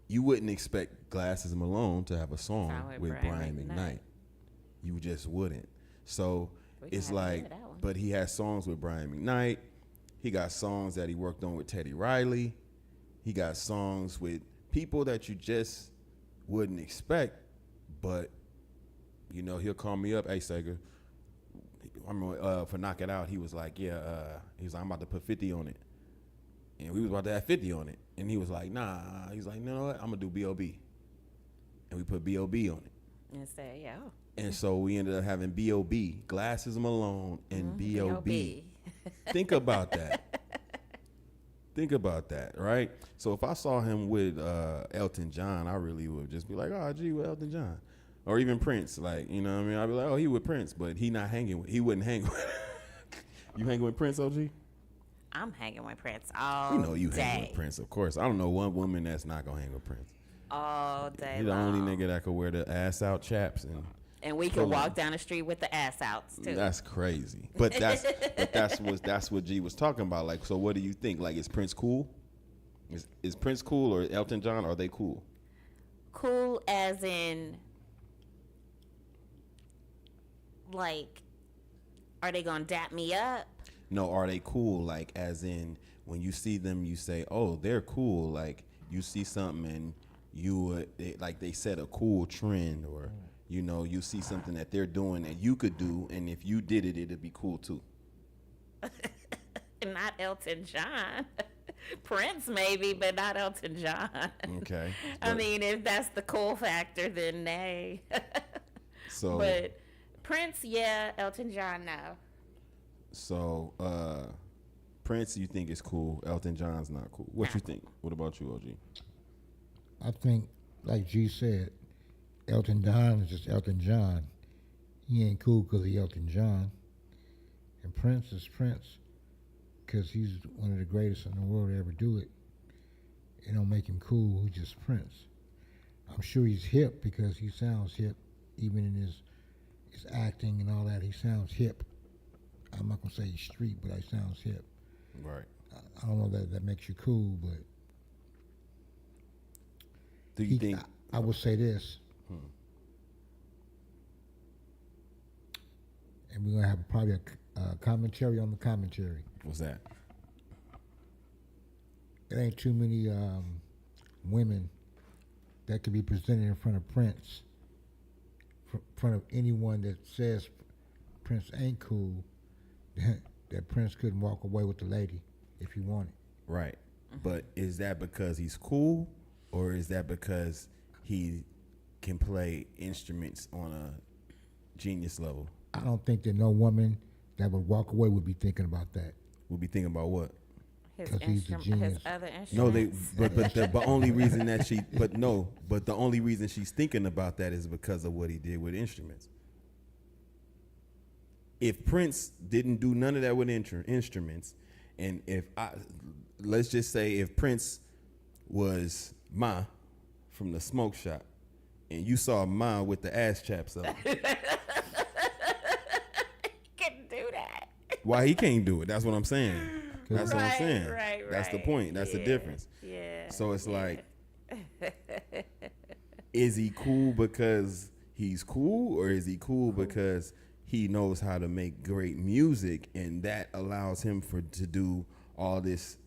you wouldn't expect Glasses Malone to have a song with Brian McKnight. You just wouldn't. So We can it's have to like, do that one. but he has songs with Brian McKnight. He got songs that he worked on with Teddy Riley. He got songs with people that you just wouldn't expect, but you know, he'll call me up, hey Sega. I remember for Knock It Out, he was like, yeah, he was like, I'm about to put 50 on it. And we was about to have 50 on it. And he was like, nah. He's like, you know what? I'm gonna do B.O.B. And we put B.O.B. on it. And say, yeah. And so we ended up having B.O.B., Glasses Malone, and B.O.B. B.O.B. Think about that. Think about that, right? So if I saw him with Elton John, I really would just be like, oh, gee, with Elton John. Or even Prince, like, you know what I mean? I'd be like, oh, he with Prince, but he not hanging with, he wouldn't hang with. You hanging with Prince, OG? I'm hanging with Prince all You know you day. hang with Prince, of course. I don't know one woman that's not gonna hang with Prince. All day He the long. only nigga that could wear the ass out chaps, And we could Hold on. walk down the street with the ass outs, too. that's crazy. But that's what G was talking about. Like, so what do you think? Like, is Prince cool? Is Prince cool or Elton John? Are they cool? Cool as in, like, are they going to dap me up? No, are they cool? Like, as in, when you see them, you say, "Oh, they're cool." Like, you see something and they set a cool trend, or you know, you see something that they're doing that you could do, and if you did it, it'd be cool too. Not Elton John. Prince maybe, but not Elton John. Okay. I mean, if that's the cool factor, then nay. So, But Prince, yeah. Elton John, no. so Prince, you think is cool? Elton John's not cool. What you think? What about you, OG? I think, like G said, Elton John is just Elton John. He ain't cool because he Elton John. And Prince is Prince because he's one of the greatest in the world to ever do it. It don't make him cool. He's just Prince. I'm sure he's hip because he sounds hip, even in his acting and all that. He sounds hip. I'm not gonna say he's street, but he sounds hip. Right. I don't know that makes you cool, but Do you think? I would say this, and we're gonna have probably a commentary on the commentary. What's that? It ain't too many women that could be presented in front of Prince, in front of anyone that says Prince ain't cool, that Prince couldn't walk away with the lady if he wanted. Right. But is that because he's cool, or is that because he can play instruments on a genius level? I don't think that no woman that would walk away would be thinking about that. We'll be thinking about what? His, 'Cause he's the his genius. other instruments. No, but only reason that the only reason she's thinking about that is because of what he did with instruments. if Prince didn't do none of that with instruments, and let's just say if Prince was Ma from the smoke shop, and you saw Ma with the ass chaps up, He couldn't do that. why he can't do it? That's what I'm saying. That's what I'm Right, saying. right, That's the right. point. That's the difference. Yeah. So it's like, is he cool because he's cool, or is he cool because he knows how to make great music, and that allows him to do all this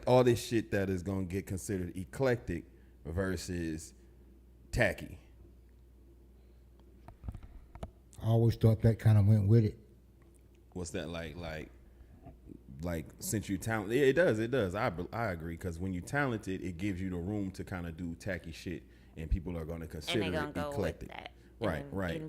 all this shit that is gonna get considered eclectic versus tacky? I always thought that kind of went with it. What's that like since you're talented? It does. I agree, because when you're talented, it gives you the room to kind of do tacky shit, and people are going to consider and they're it gonna go eclectic. with that. Right, and, right.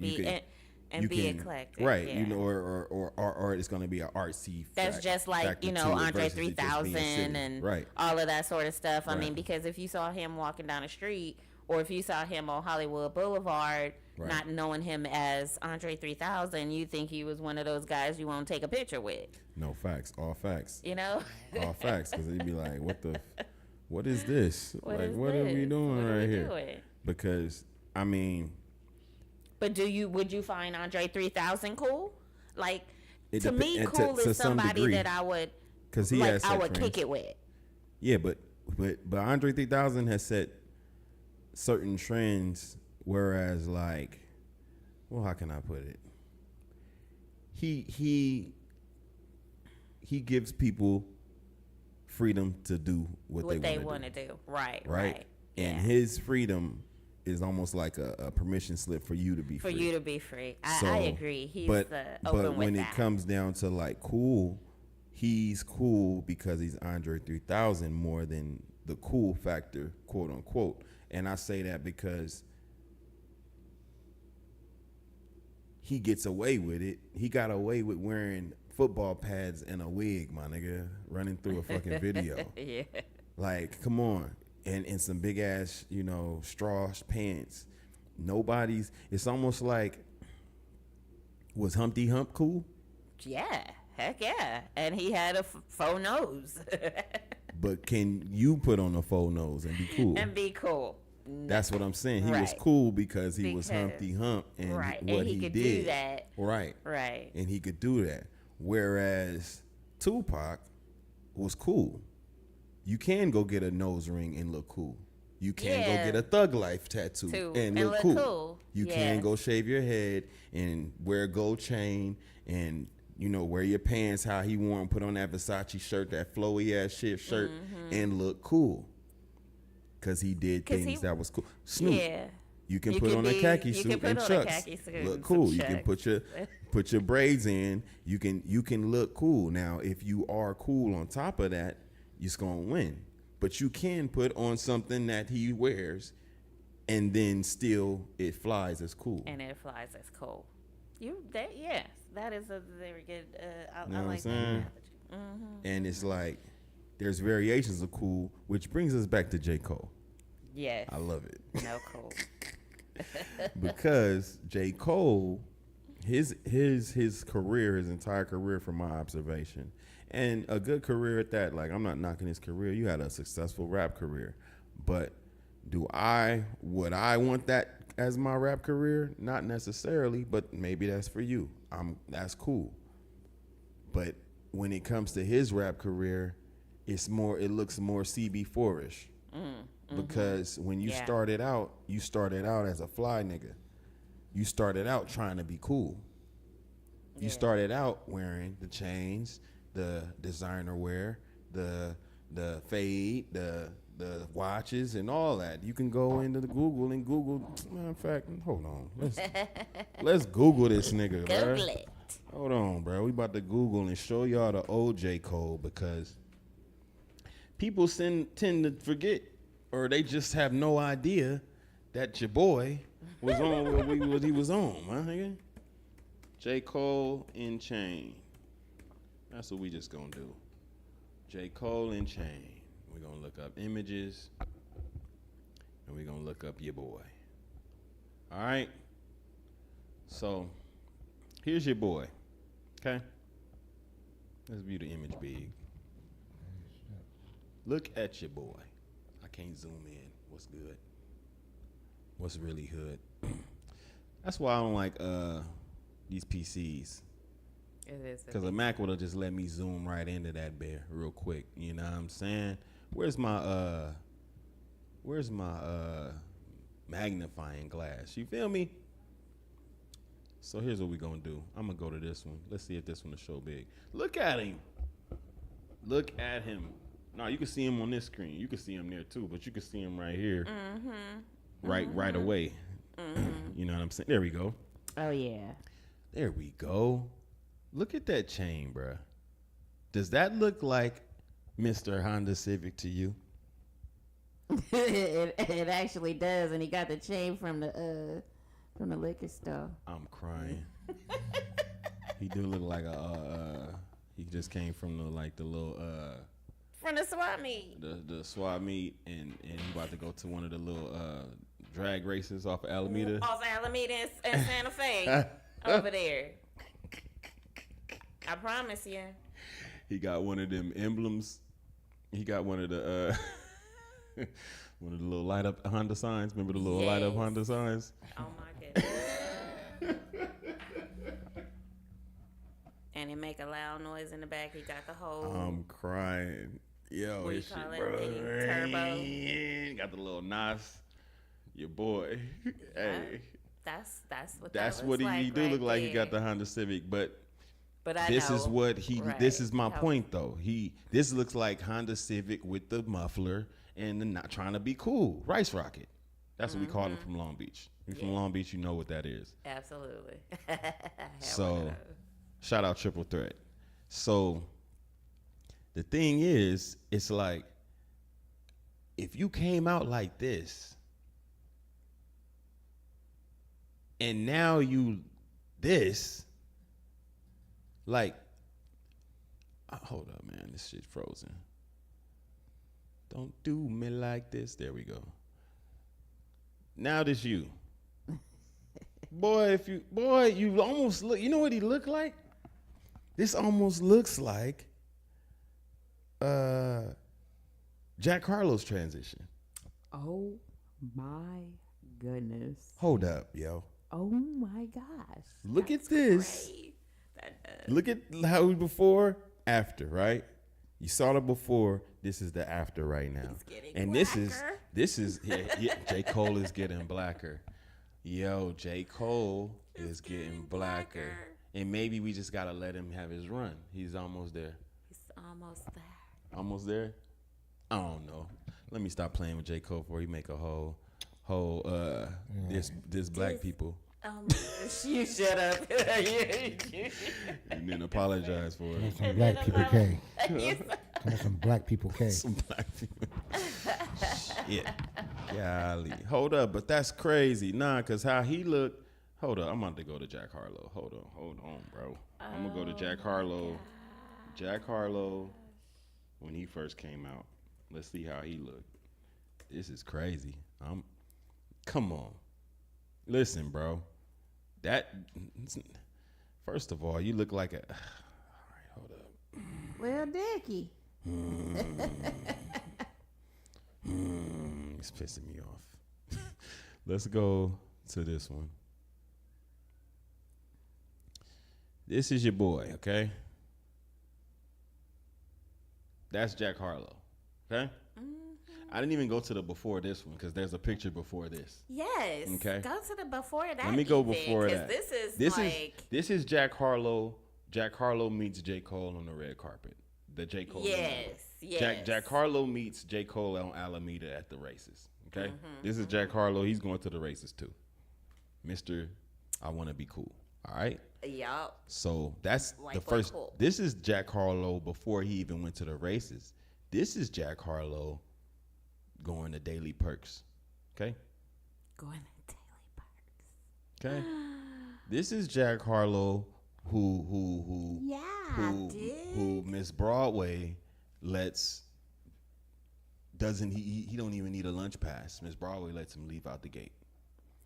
And be, eclectic. right? Yeah. You know, or it's going to be an artsy. That's just like, factor you know, to it Andre versus it just being 3000 silly. and right. all of that sort of stuff. I Right. mean, because if you saw him walking down the street, or if you saw him on Hollywood Boulevard, Right. not knowing him as Andre 3000, you think he was one of those guys you want to take a picture with. No facts, all facts, You know? all facts. Because they'd be like, what is this? What like, is what are we this? doing What are right we here? doing? Because I mean, But would you find Andre 3000 cool? Like, It to depe- me, and to- cool to is some somebody degree. that I would, because he like, has I set would trends. kick it with. Yeah, but Andre 3000 has set certain trends, whereas like, well, how can I put it? He gives people freedom to do what they want to do. do. Right, Right? right. And Yeah. his freedom is almost like a permission slip for you to be For free. you to be free. So, I agree. He's but open with when that. it comes down to like cool, he's cool because he's Andre 3000 more than the cool factor, quote unquote. And I say that because he gets away with it. He got away with wearing football pads and a wig, my nigga, running through a fucking video. Yeah. Like, come on. And some big ass, you know, straw pants. It's almost like, was Humpty Hump cool? Yeah. Heck yeah. And he had a faux nose. But can you put on a faux nose and be cool? And be cool. That's what I'm saying. He was Right. cool because he was Because- Humpty Hump, and Right. what And he he could did. do that. Right. Right. And he could do that. Whereas Tupac was cool. You can go get a nose ring and look cool. You can Yeah. go get a Thug Life tattoo Too. and And look look cool. cool. You Yeah. can go shave your head and wear a gold chain and, you know, wear your pants how he wore 'em, put on that Versace shirt, that flowy ass shit shirt, and look cool. Because he did 'Cause things he- that was cool. Snoop, Yeah. you can You put could on a be- khaki you suit can put and on a chucks. khaki suit and Look some cool. You can chucks. put your braids in. You can look cool. Now, if you are cool on top of that, you're gonna win. But you can put on something that he wears, and then still it flies as cool. And it flies as cool. Yes. That is a very good, I know what I'm like that saying? analogy. And it's like there's variations of cool, which brings us back to J. Cole. Yes. I love it. No cool. Because J. Cole, his career, his entire career, from my observation, and a good career at that. Like, I'm not knocking his career. You had a successful rap career, but would I want that as my rap career? Not necessarily, but maybe that's for you. That's cool. But when it comes to his rap career, it looks more CB4ish. Because when you Yeah. started out as a fly nigga. You started out trying to be cool. You Yeah. started out wearing the chains, the designer wear, the fade, the watches, and all that. You can go into the Google and Google. Matter of fact, hold on. Let's Google this nigga, bro. Google it. Hold on, bro. We about to Google and show y'all the old J. Cole, because people tend to forget, or they just have no idea that your boy was on what he was on, my nigga. J. Cole in Chain. That's what we just gonna do. J. Cole in Chain. We're gonna look up images, and we're gonna look up your boy. All right. So here's your boy. Okay? Let's view the image big. Look at your boy. I can't zoom in. What's good? What's really hood? That's why I don't like these PCs. It is. Because a Mac would have just let me zoom right into that bear real quick. You know what I'm saying? Where's my magnifying glass? You feel me? So here's what we gonna do. I'm gonna go to this one. Let's see if this one will show big. Look at him. Look at him. No, you can see him on this screen. You can see him there too, but you can see him right here. Right away. You know what I'm saying? There we go. Oh yeah. There we go. Look at that chain, bruh. Does that look like Mr. Honda Civic to you? it actually does, and he got the chain from the liquor store. I'm crying. He do look like he just came from the little From the swap meet. the swap meet, and he about to go to one of the little drag races off of Alameda. Off Alameda and Santa Fe over there. I promise you. He got one of them emblems. He got one of the one of the little light up Honda signs. Remember the little light up Honda signs? Oh my goodness. And it make a loud noise in the back. He got the whole. I'm crying. Yo, What you his call shit, it? bro. The turbo. Got the little Nas. Your boy. Hey. That's what. That's that what looks he like do right look like. He got there. the Honda Civic, but But this know. is what he. Right. This is my How- point, though. This looks like Honda Civic with the muffler and the not trying to be cool. Rice Rocket. That's what we call him from Long Beach. If you're from Long Beach, you know what that is. Absolutely. So, shout out Triple Threat. So, the thing is, it's like, if you came out like this, and now you this, like, hold up, man, this shit frozen. Don't do me like this. There we go. Now this you. Boy, you almost look, you know what he look like? This almost looks like Jack Harlow's transition. Oh my goodness. Hold up, yo. Oh my gosh. Look at this. Great. That does. Look at how we before, after, right? You saw the before. This is the after right now. He's getting And blacker. this is yeah, J. Cole is getting blacker. Yo, J. Cole is getting blacker. And maybe we just gotta let him have his run. He's almost there. He's almost there. Almost there? I don't know. Let me stop playing with J. Cole before he make a whole this black people. You shut up. And then apologize for it. Some black people K. Some black people K. Some black people. Shit. Golly. Hold up, but that's crazy. Nah, cause how he looked. Hold up, I'm about to go to Jack Harlow. Hold on, bro. I'm gonna go to Jack Harlow. Jack Harlow, when he first came out. Let's see how he looked. This is crazy. Come on. Listen, bro. First of all, you look like a. All right, hold up. Well, Dickie. It's pissing me off. Let's go to this one. This is your boy, okay? That's Jack Harlow, okay? I didn't even go to the before this one because there's a picture before this. Yes. Okay. Go to the before that. Let me go even, before 'cause that. This is Jack Harlow. Jack Harlow meets J. Cole on the red carpet. The J. Cole. Yes. Jack Harlow meets J. Cole on Alameda at the races. Okay. This is Jack Harlow. He's going to the races too. Mr. I want to be cool. All right. Yup. So that's Like the what first. cool? This is Jack Harlow before he even went to the races. This is Jack Harlow going to Daily Perks. Okay. Going to Daily Parks. Okay. This is Jack Harlow who Miss Broadway doesn't he don't even need a lunch pass. Miss Broadway lets him leave out the gate.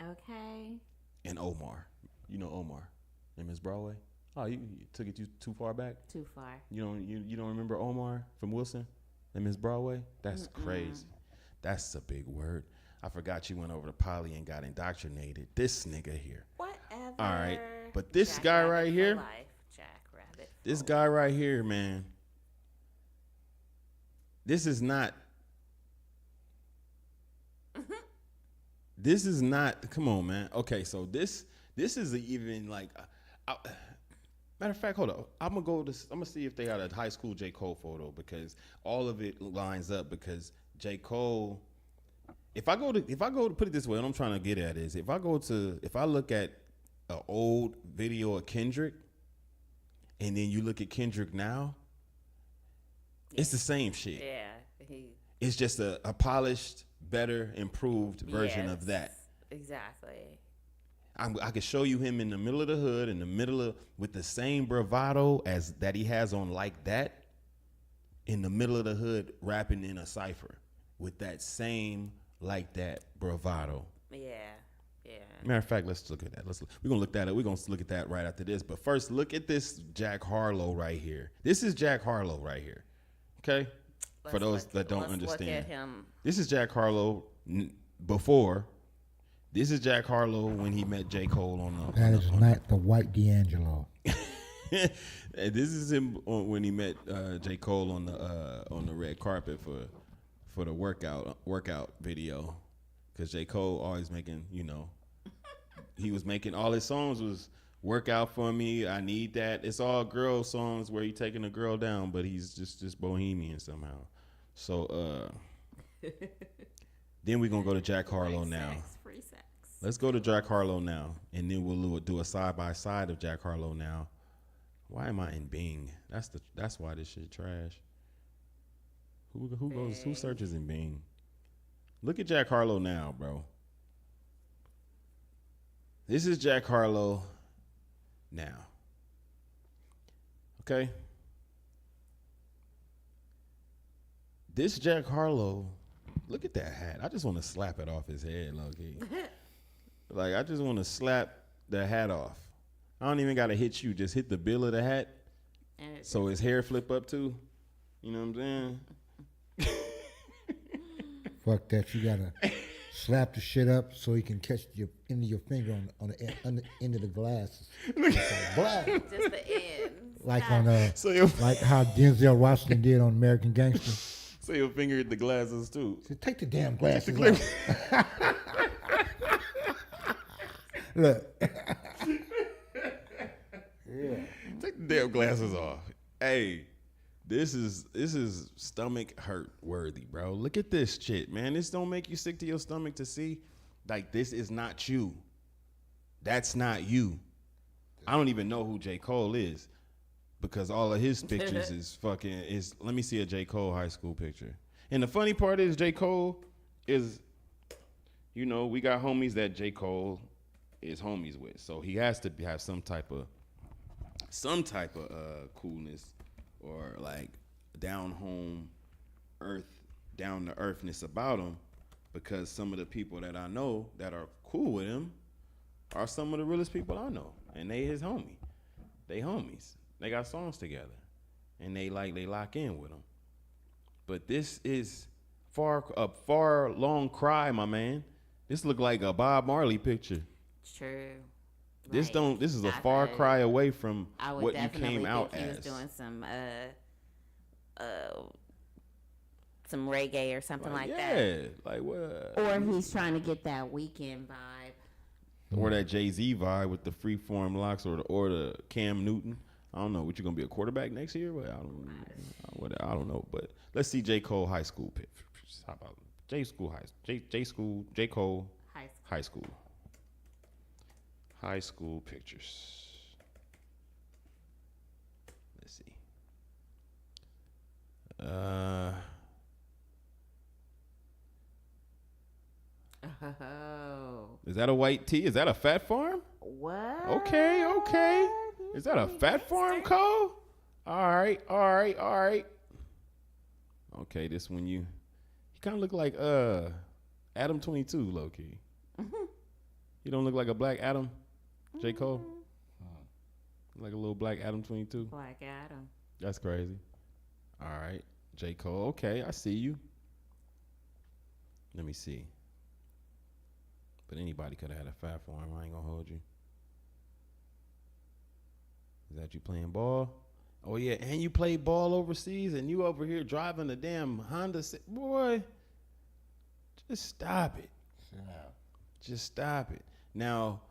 Okay. And Omar. You know Omar and Miss Broadway? Oh, you took it too far back? Too far. You don't remember Omar from Wilson and Miss Broadway? That's crazy. That's a big word. I forgot you went over to Poly and got indoctrinated. This nigga here. Whatever. All right. But this Jack guy Rabbit right for here, life. Jack Rabbit. this guy right here, man. This is not. This is not. Come on, man. Okay, so this is even like. Matter of fact, hold up. I'm gonna see if they got a high school J. Cole photo because all of it lines up. Because J. Cole, if I go to put it this way, what I'm trying to get at is if I look at an old video of Kendrick, and then you look at Kendrick now, it's the same shit. Yeah. It's just a polished, better, improved version of that. Exactly. I could show you him in the middle of the hood, with the same bravado as that he has on Like That, in the middle of the hood, rapping in a cipher with that same Like That bravado. Yeah. Matter of fact, let's look at that. We're gonna look at that right after this. But first, look at this Jack Harlow right here. This is Jack Harlow right here. Okay, for those that don't understand, look at him. This is Jack Harlow before. This is Jack Harlow when he met J. Cole on the. That is not the white D'Angelo. This is him when he met J. Cole on the red carpet for the workout video, because J. Cole always making, he was making all his songs was work out for me. I need that. It's all girl songs where he's taking a girl down, but he's just bohemian somehow. So then we're gonna go to Jack Harlow now. Free sex. Let's go to Jack Harlow now, and then we'll do a side by side of Jack Harlow now. Why am I in Bing? That's why this shit trash. Who searches in Bing? Look at Jack Harlow now, bro. This is Jack Harlow now. Okay? This Jack Harlow, look at that hat. I just want to slap it off his head, low-key. Like, I just want to slap the hat off. I don't even got to hit you. Just hit the bill of the hat so his hair flip up too. You know what I'm saying? Fuck that. You got to slap the shit up so you can catch your end of your finger on the end of the glasses. Like, Just the end. Like like how Denzel Washington did on American Gangster. So your finger hit the glasses too. So take the damn glasses off. Look. Yeah. Take the damn glasses off. Hey, this is stomach hurt worthy, bro. Look at this shit, man. This don't make you sick to your stomach to see. Like, this is not you. That's not you. I don't even know who J. Cole is, because all of his pictures is let me see a J. Cole high school picture. And the funny part is J. Cole is, we got homies that J. Cole is homies with. So he has to have some type of coolness or like down to earthness about him, because some of the people that I know that are cool with him are some of the realest people I know, and they his homie. They homies. They got songs together, and they lock in with him. But this is a far long cry, my man. This look like a Bob Marley picture. True. This is a far cry away from what you came out he as. Was doing some reggae or something like that. Yeah, like what? Or he's trying to get that Weekend vibe. Or that Jay-Z vibe with the freeform locks, or the Cam Newton. I don't know. What, you gonna be a quarterback next year? Well, I don't know. But let's see J. Cole high school pictures. How about J. Cole high school. High school pictures. Let's see. Oh. Is that a white tee? Is that a Fat Farm? What? Okay. Is that a Fat Farm, Cole? All right. Okay, this one you kind of look like Adam 22, low key. You don't look like a black Adam, J. Cole. Like a little Black Adam 22. Black Adam. That's crazy. All right. J. Cole. Okay, I see you. Let me see. But anybody could have had a fat for him. I ain't gonna hold you. Is that you playing ball? Oh yeah, and you play ball overseas, and you over here driving a damn Honda. Boy, just stop it. Just stop it. Now,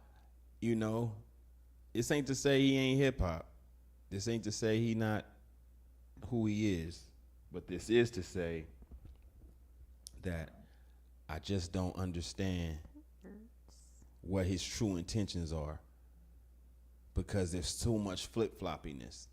you know, this ain't to say he ain't hip hop. This ain't to say he not who he is. But this is to say that I just don't understand what his true intentions are, because there's too much flip-floppiness.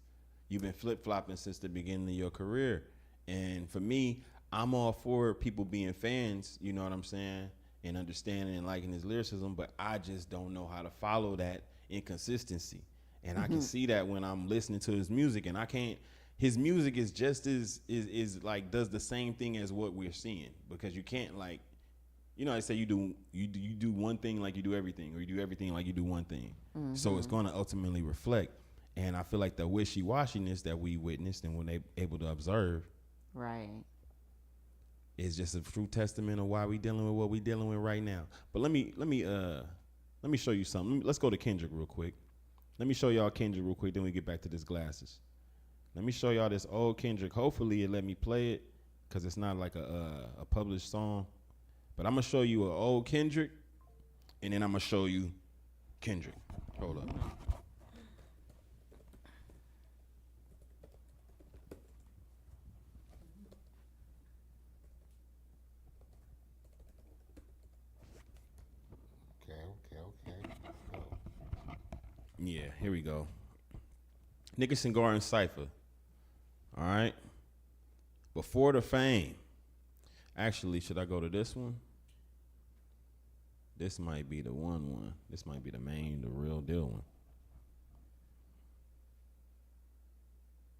You've been flip-flopping since the beginning of your career. And for me, I'm all for people being fans, you know what I'm saying, and understanding and liking his lyricism, but I just don't know how to follow that inconsistency. And I can see that when I'm listening to his music, and I can't, his music is just as, is like, does the same thing as what we're seeing, because you can't, like, you know, I say you do one thing like you do everything, or you do everything like you do one thing. So it's going to ultimately reflect. And I feel like the wishy-washiness that we witnessed and when they able to observe, right, is just a true testament of why we dealing with what we dealing with right now. But let me show you something. Let's go to Kendrick real quick. Let me show y'all Kendrick real quick. Then we get back to this glasses. Let me show y'all this old Kendrick. Hopefully it let me play it, because it's not like a published song. But I'm gonna show you an old Kendrick, and then I'm gonna show you Kendrick. Hold up. Okay. Yeah, here we go. Nickerson Garden Cypher. All right. Before the Fame. Actually, should I go to this one? This might be the one. This might be the main, the real deal one.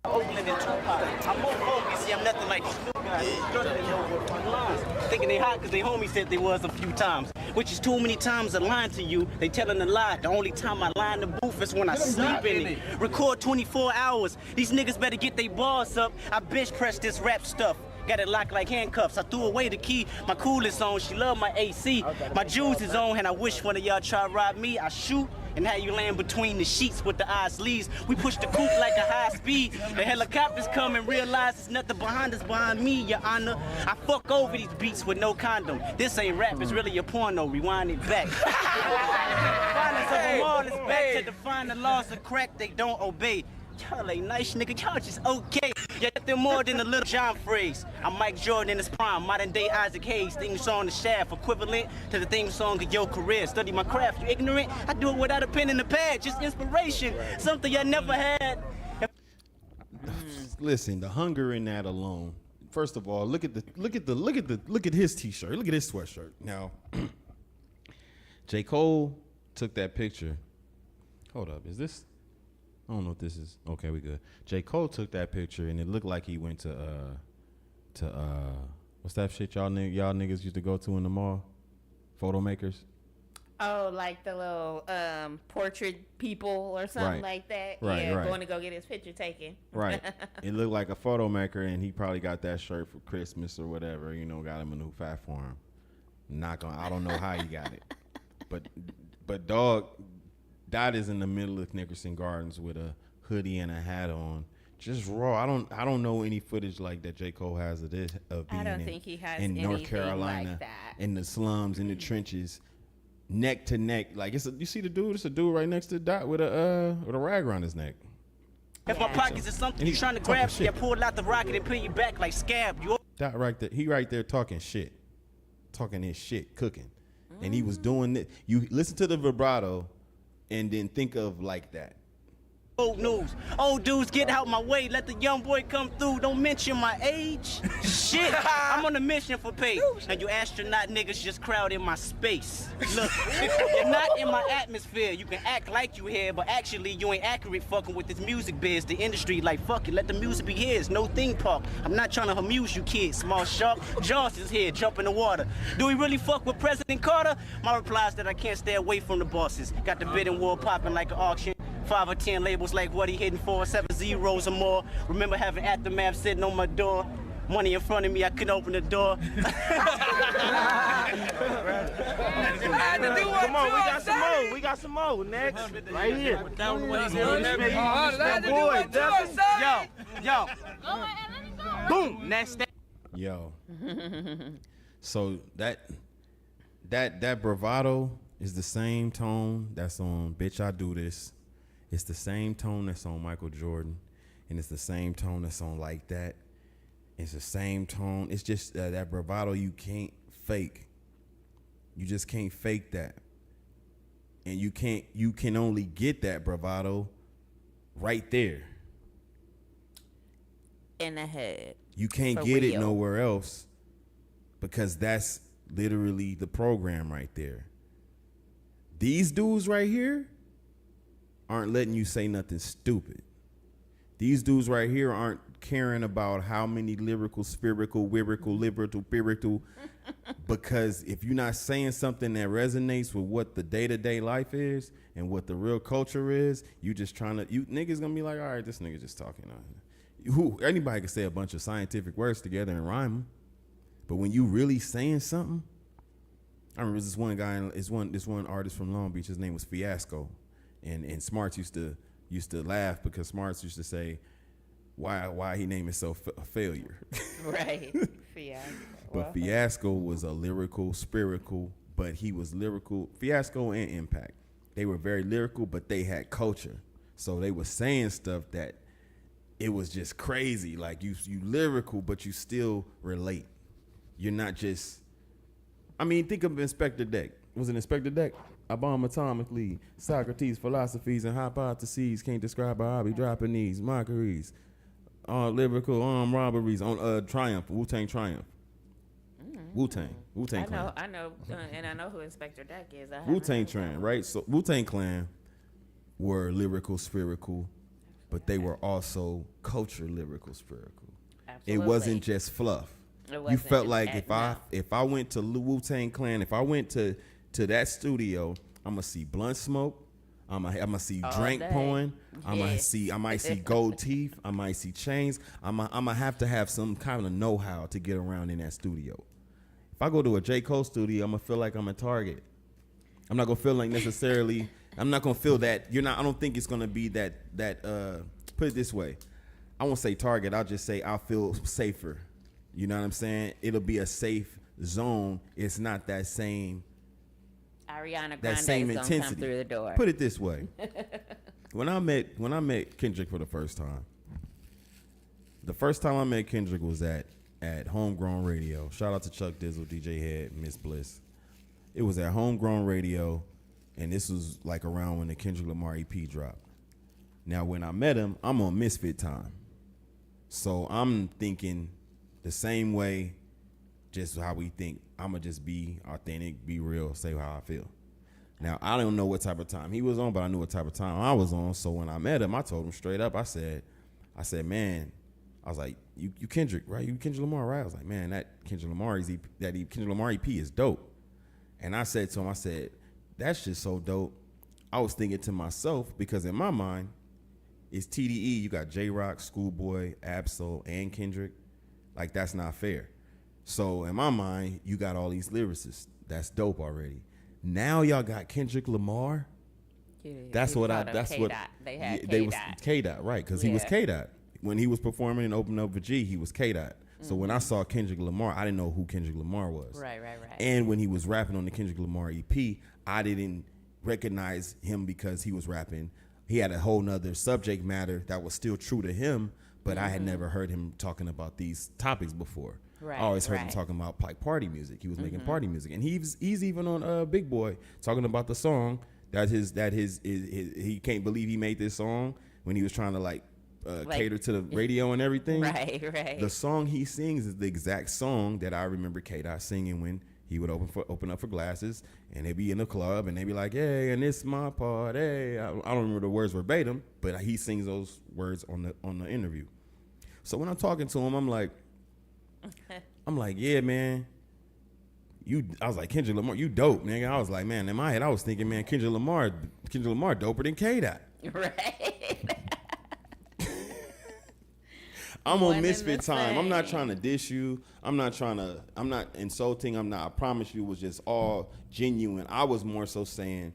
Oakland and Tupac. I'm more focused, see, I'm nothing like these new guys. Struggling over front lines. Thinking they hot because they homie said they was a few times. Which is too many times a line to you. They telling a lie. The only time I lie in the booth is when I sleep in it. Record 24 hours. These niggas better get their bars up. I bench press this rap stuff. Got it locked like handcuffs. I threw away the key. My coolest on. She love my AC. My jewels is on, and I wish one of y'all try to rob me. I shoot and how you land between the sheets with the eyes leaves. We push the coupe like a high speed. The helicopters come and realize there's nothing behind us, behind me, your honor. I fuck over these beats with no condom. This ain't rap, it's really a porno. Rewind it back. Finest of them all is back to define the laws of crack they don't obey. Y'all ain't nice, nigga. Y'all just okay. Yet they're more than a little John phrase. I'm Mike Jordan in his prime, modern day Isaac Hayes. Theme song The Shaft, equivalent to the theme song of your career. Study my craft, you ignorant? I do it without a pen and a pad, just inspiration. Something I never had. Listen, the hunger in that alone. First of all, look at his t-shirt. Look at his sweatshirt. Now, J. Cole took that picture. Hold up, is this? I don't know if this is okay. We good. J. Cole took that picture, and it looked like he went to what's that shit y'all niggas used to go to in the mall? Photo makers. Oh, like the little portrait people or something like that. Right. Going to go get his picture taken. Right. It looked like a photo maker, and he probably got that shirt for Christmas or whatever. You know, got him a new fat form. I don't know how he got it, but dog. Dot is in the middle of Nickerson Gardens with a hoodie and a hat on, just raw. I don't know any footage like that J. Cole has of this. I don't think he has in North anything Carolina, like that. in the slums, in the trenches, neck to neck. Like you see the dude. It's a dude right next to Dot with a rag around his neck. If my pockets is something you trying to grab, you pull out the rocket and pin you back like Scab. Dot right there. He right there talking shit, talking his shit, cooking, and he was doing it. You listen to the vibrato. And then think of like that. Old news. Old dudes, get out my way. Let the young boy come through. Don't mention my age. Shit, I'm on a mission for pay. And you astronaut niggas just crowd in my space. Look, you're not in my atmosphere. You can act like you here, but actually you ain't accurate fucking with this music biz. The industry like, fuck it, let the music be his. No theme park. I'm not trying to amuse you kids. Small shark, Joss is here, jump in the water. Do we really fuck with President Carter? My reply is that I can't stay away from the bosses. Got the bidding war popping like an auction. 5 or 10 labels like what he hitting for, 7 zeros or more. Remember having Aftermath sitting on my door. Money in front of me, I couldn't open the door. Come on, we got some more. We got some more. Next, right here. Yo. Boom. Next step. Yo. So that bravado is the same tone that's on Bitch I Do This. It's the same tone that's on Michael Jordan. And it's the same tone that's on Like That. It's the same tone. It's just that bravado you can't fake. You just can't fake that. And you can only get that bravado right there. In the head. You can't get it nowhere else because that's literally the program right there. These dudes right here aren't letting you say nothing stupid. These dudes right here aren't caring about how many lyrical, spiritual, spiritual, because if you're not saying something that resonates with what the day-to-day life is and what the real culture is, you just trying to, you niggas gonna be like, all right, this nigga just talking on here. Anybody can say a bunch of scientific words together and rhyme them, but when you really saying something, I remember this one guy, this one artist from Long Beach, his name was Fiasco, and Smarts used to laugh because Smarts used to say, why he named himself a failure. Right. Fiasco. But Fiasco was a lyrical, spiritual, but he was lyrical. Fiasco and Impact, they were very lyrical, but they had culture. So they were saying stuff that it was just crazy. Like you lyrical, but you still relate. You're not just, I mean, think of Inspector Deck. Was it Inspector Deck? I bomb atomically. Socrates' philosophies and hypotheses can't describe how I be dropping these mockeries. Lyrical armed robberies on Triumph, Wu-Tang Triumph. Wu-Tang Clan. I know, and I know who Inspector Deck is. Wu-Tang Clan, right? So Wu-Tang Clan were lyrical, spiritual, but they were also culture, lyrical, spiritual. Absolutely. It wasn't just fluff. You felt like if I went to Wu-Tang Clan, if I went to that studio, I'm gonna see blunt smoke. I'm gonna see Drank pouring. I might see gold teeth. I might see chains. I'm gonna have to have some kind of know-how to get around in that studio. If I go to a J. Cole studio, I'm gonna feel like I'm at Target. I'm not gonna feel like necessarily. I'm not gonna feel that. I don't think it's gonna be that. Put it this way. I won't say Target. I'll just say I'll feel safer. You know what I'm saying? It'll be a safe zone. It's not that same. Ariana Grande that same is intensity. come through the door. Put it this way. When I met Kendrick for the first time I met Kendrick was at Homegrown Radio. Shout out to Chuck Dizzle, DJ Head, Miss Bliss. It was at Homegrown Radio, and this was like around when the Kendrick Lamar EP dropped. Now, when I met him, I'm on Misfit time. So I'm thinking the same way, just how we think. I'm going to just be authentic, be real, say how I feel. Now, I don't know what type of time he was on, but I knew what type of time I was on. So when I met him, I told him straight up, I said, man, I was like, you Kendrick, right? You Kendrick Lamar, right? I was like, man, that Kendrick Lamar EP is dope. And I said to him, that's just so dope. I was thinking to myself, because in my mind, it's TDE. You got J-Rock, Schoolboy, Absol, and Kendrick. Like, that's not fair. So in my mind, you got all these lyricists. That's dope already. Now y'all got Kendrick Lamar. Yeah, that's what they had. They was K-Dot, right? Because he was K-Dot when he was performing and opening up for G. He was K-Dot. So when I saw Kendrick Lamar, I didn't know who Kendrick Lamar was. Right. And when he was rapping on the Kendrick Lamar EP, I didn't recognize him because he was rapping. He had a whole nother subject matter that was still true to him, but I had never heard him talking about these topics before. Right, I always heard him talking about like party music. He was making party music, and he's even on Big Boy talking about the song that he can't believe he made this song when he was trying to like cater to the radio and everything. Right. The song he sings is the exact song that I remember K-Dot singing when he would open up for Glasses, and they'd be in the club and they'd be like, "Hey, and it's my part." Hey, I don't remember the words verbatim, but he sings those words on the interview. So when I'm talking to him, I'm like, yeah, man. I was like, Kendrick Lamar, you dope, nigga. I was like, man, in my head, I was thinking, man, Kendrick Lamar doper than K-Dot. Right. I'm One on and misfit the time. I'm not same. trying to diss you. I'm not insulting. I promise you it was just all genuine. I was more so saying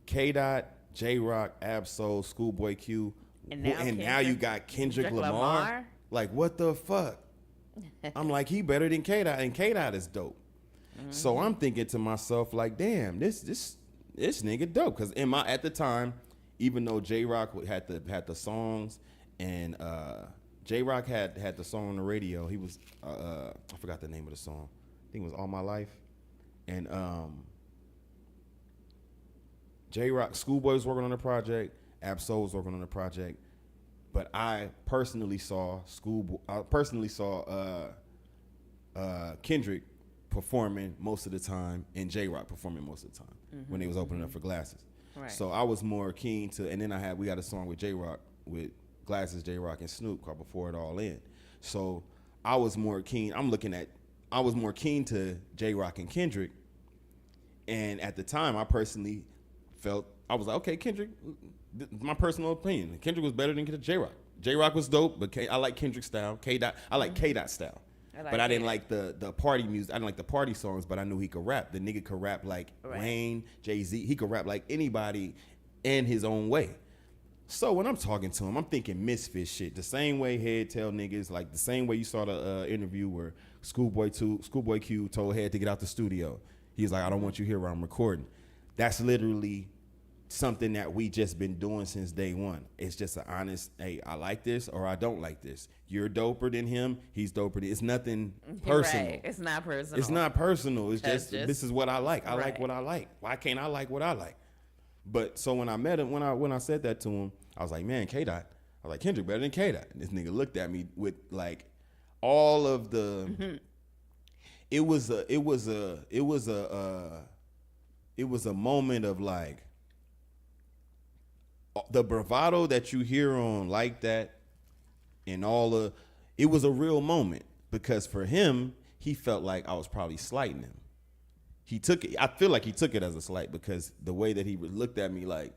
K-Dot, J-Rock, Ab-Soul, Schoolboy Q, And now you got Kendrick Lamar. Like, what the fuck? I'm like, he better than K-Dot, and K-Dot is dope. So I'm thinking to myself, like, damn, this nigga dope. Because at the time, even though J-Rock had the songs, and J-Rock had the song on the radio, he was I forgot the name of the song. I think it was All My Life. And J-Rock, Schoolboy was working on the project, Ab-Soul was working on the project. But I personally saw Kendrick performing most of the time and J-Rock performing most of the time when they was opening up for Glasses. Right. So I was more keen to, and then we got a song with J-Rock, with Glasses, J-Rock, and Snoop called Before It All In. So I was more keen to J-Rock and Kendrick. And at the time, I personally felt, I was like, okay, Kendrick, my personal opinion, Kendrick was better than J-Rock. J-Rock was dope, but I like Kendrick's style. I like K-Dot style. But I didn't like the party music. I didn't like the party songs, but I knew he could rap. The nigga could rap like Wayne, Jay-Z. He could rap like anybody in his own way. So when I'm talking to him, I'm thinking misfit shit. The same way Head tell niggas, like the same way you saw the interview where Schoolboy Q told Head to get out the studio. He's like, I don't want you here while I'm recording. That's literally something that we just been doing since day one. It's just an honest, hey, I like this or I don't like this. You're doper than him. He's doper than. It's nothing personal. Right. It's not personal. It's not personal. It's just this is what I like. I right. like what I like. Why can't I like what I like? But so when I met him, when I said that to him, I was like, man, K-Dot. I was like, Kendrick better than K-Dot. And this nigga looked at me with like all of the. It was a moment of like the bravado that you hear on Like That, and it was a real moment because for him, he felt like I was probably slighting him. He took it. I feel like he took it as a slight because the way that he looked at me like,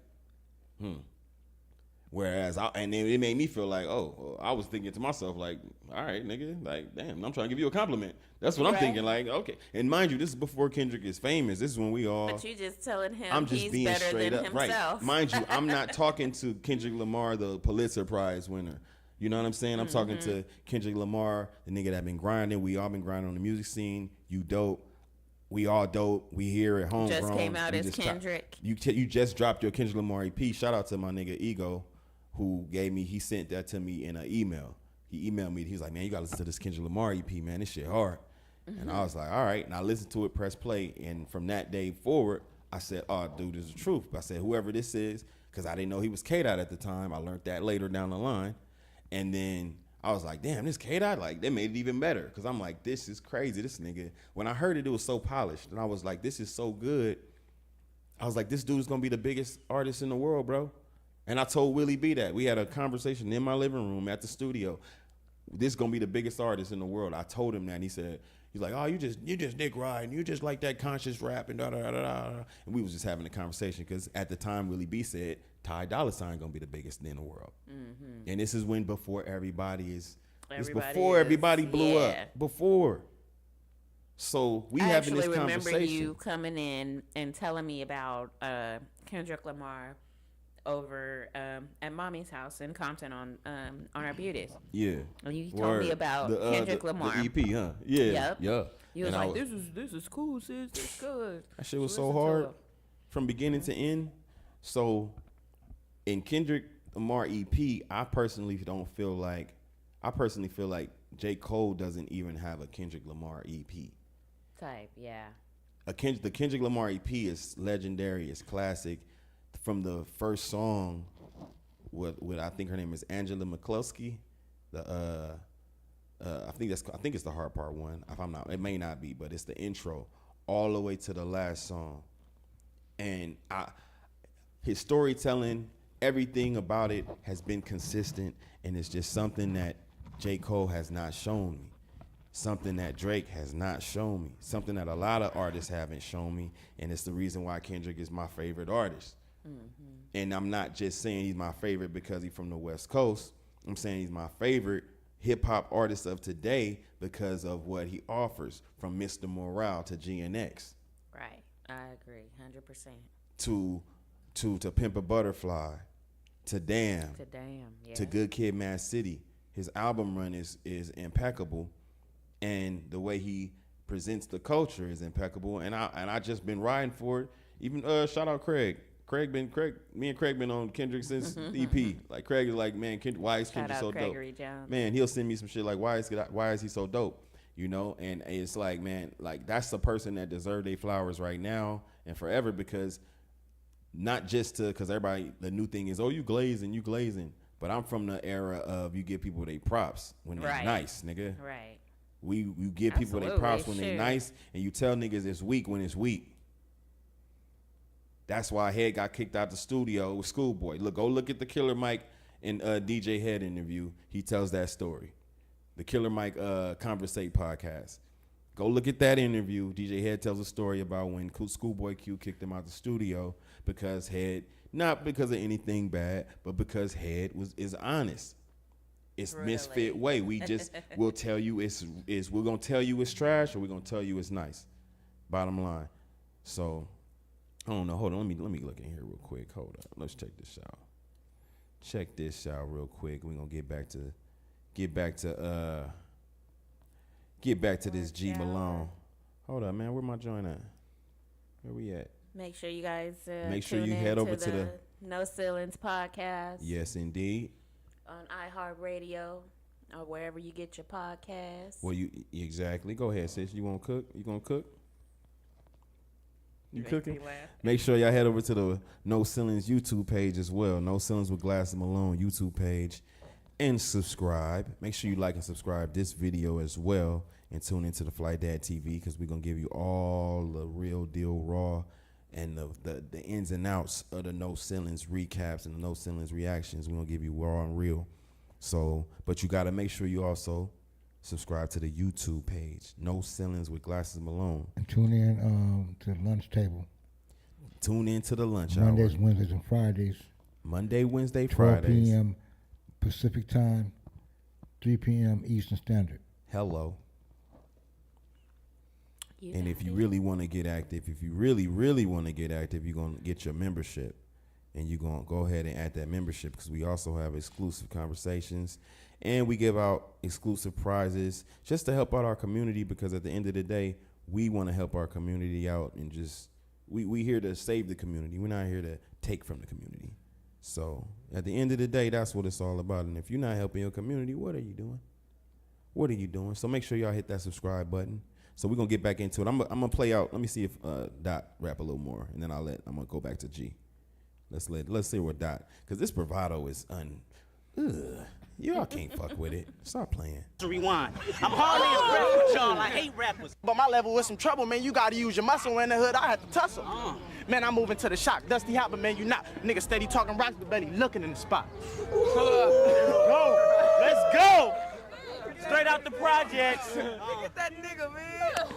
Whereas, and it made me feel like, oh, I was thinking to myself like, all right, nigga, like, damn, I'm trying to give you a compliment. That's what I'm thinking, like, okay. And mind you, this is before Kendrick is famous. This is when we all. But you just telling him I'm just he's being better straight than up, himself. right? Mind you, I'm not talking to Kendrick Lamar, the Pulitzer Prize winner. You know what I'm saying? I'm talking to Kendrick Lamar, the nigga that been grinding. We all been grinding on the music scene. You dope. We all dope. We here at home. Just came out as Kendrick. You just dropped your Kendrick Lamar EP. Shout out to my nigga Ego, who he sent that to me in an email. He emailed me. He was like, man, you gotta listen to this Kendrick Lamar EP, man. This shit hard. And I was like, all right. And I listened to it, press play. And from that day forward, I said, oh, dude, this is the truth. I said, whoever this is, because I didn't know he was K-Dot at the time. I learned that later down the line. And then I was like, damn, this K-Dot, like, they made it even better. Because I'm like, this is crazy. This nigga, when I heard it, it was so polished. And I was like, this is so good. I was like, this dude is going to be the biggest artist in the world, bro. And I told Willie B that. We had a conversation in my living room at the studio. This is going to be the biggest artist in the world. I told him that. And he said, he's like, oh, you just dick riding. You just like that conscious rap and da-da-da-da-da. And we was just having a conversation because at the time, Willie B said, Ty Dolla $ign going to be the biggest in the world. Mm-hmm. And this is when before everybody blew up. Before. So we having this conversation. I actually remember you coming in and telling me about Kendrick Lamar over at Mommy's house in Compton on our beauties. Yeah. And you told me about Kendrick Lamar. The EP, huh? Yeah. Yep. Yeah. You was like, this is cool, sis. It's good. That shit was so hard from beginning to end. So in Kendrick Lamar EP, I personally feel like J. Cole doesn't even have a Kendrick Lamar EP. Type, yeah. The Kendrick Lamar EP is legendary. It's classic. From the first song, with I think her name is Angela McCluskey. I think it's the hard part one. If I'm not, it may not be, but it's the intro all the way to the last song, and his storytelling, everything about it has been consistent, and it's just something that J. Cole has not shown me, something that Drake has not shown me, something that a lot of artists haven't shown me, and it's the reason why Kendrick is my favorite artist. And I'm not just saying he's my favorite because he's from the West Coast. I'm saying he's my favorite hip hop artist of today because of what he offers, from Mr. Morale to GNX. Right. I agree, 100%. To Pimp a Butterfly, to Damn, Yeah. to Good Kid, Mad City. His album run is impeccable, and the way he presents the culture is impeccable. And I just been riding for it. Even shout out Craig. Me and Craig been on Kendrick since the EP. Like Craig is like, man, why is Kendrick so dope? Jones. Man, he'll send me some shit like, why is he so dope? You know, and it's like, man, like that's the person that deserve their flowers right now and forever, because not just because everybody, the new thing is, oh, you glazing. But I'm from the era of you give people their props when they're nice, nigga. Right. You give people their props when they're nice, and you tell niggas it's weak when it's weak. That's why Head got kicked out the studio with Schoolboy. Go look at the Killer Mike and DJ Head interview. He tells that story. The Killer Mike Conversate podcast. Go look at that interview. DJ Head tells a story about when Schoolboy Q kicked him out the studio because Head, not because of anything bad, but because Head is honest. It's really misfit way. We just we'll tell you we're gonna tell you it's trash, or we're gonna tell you it's nice. Bottom line. So I don't know. Hold on. Let me look in here real quick. Hold up. Let's check this out. Check this out real quick. We're gonna get back to this G Malone. Hold up, man. Where my joint at? Where we at? Make sure you guys make sure you head over to the No Ceilings podcast. Yes, indeed. On iHeartRadio or wherever you get your podcasts. Well, you exactly. Go ahead, sis. You want to cook? You gonna cook? You cooking? Make sure y'all head over to the No Ceilings YouTube page as well. No Ceilings with Glasses Malone YouTube page, and subscribe. Make sure you like and subscribe this video as well, and tune into the Flight Dad TV, because we're gonna give you all the real deal raw and the ins and outs of the No Ceilings recaps and the No Ceilings reactions. We're gonna give you raw and real. So, but you gotta make sure you also subscribe to the YouTube page, No Ceilings with Glasses Malone. And tune in to the lunch table. Tune in to the lunch Mondays, hour. Wednesdays, and Fridays. Monday, Wednesday, 12 Fridays. p.m. Pacific time, 3 p.m. Eastern Standard. Hello. And if you really want to get active, if you really want to get active, you're going to get your membership. And you're going to go ahead and add that membership, because we also have exclusive conversations. And we give out exclusive prizes just to help out our community, because at the end of the day, we want to help our community out, and just we here to save the community. We're not here to take from the community. So at the end of the day, that's what it's all about. And if you're not helping your community, what are you doing? What are you doing? So make sure y'all hit that subscribe button. So we're going to get back into it. I'm going to play out. Let me see if Dot rap a little more, and then I'm going to go back to G. Let's see what Dot, because this bravado is y'all can't fuck with it. Stop playing. Rewind. I'm hardly impressed with y'all. I hate rappers. But my level with some trouble, man. You gotta use your muscle. In the hood, I had to tussle. Man, I'm moving to the shop. Dusty Hopper, man, you not. Nigga steady talking rock, but he looking in the spot. Go. Let's go. Straight out the projects. Look at that nigga, man.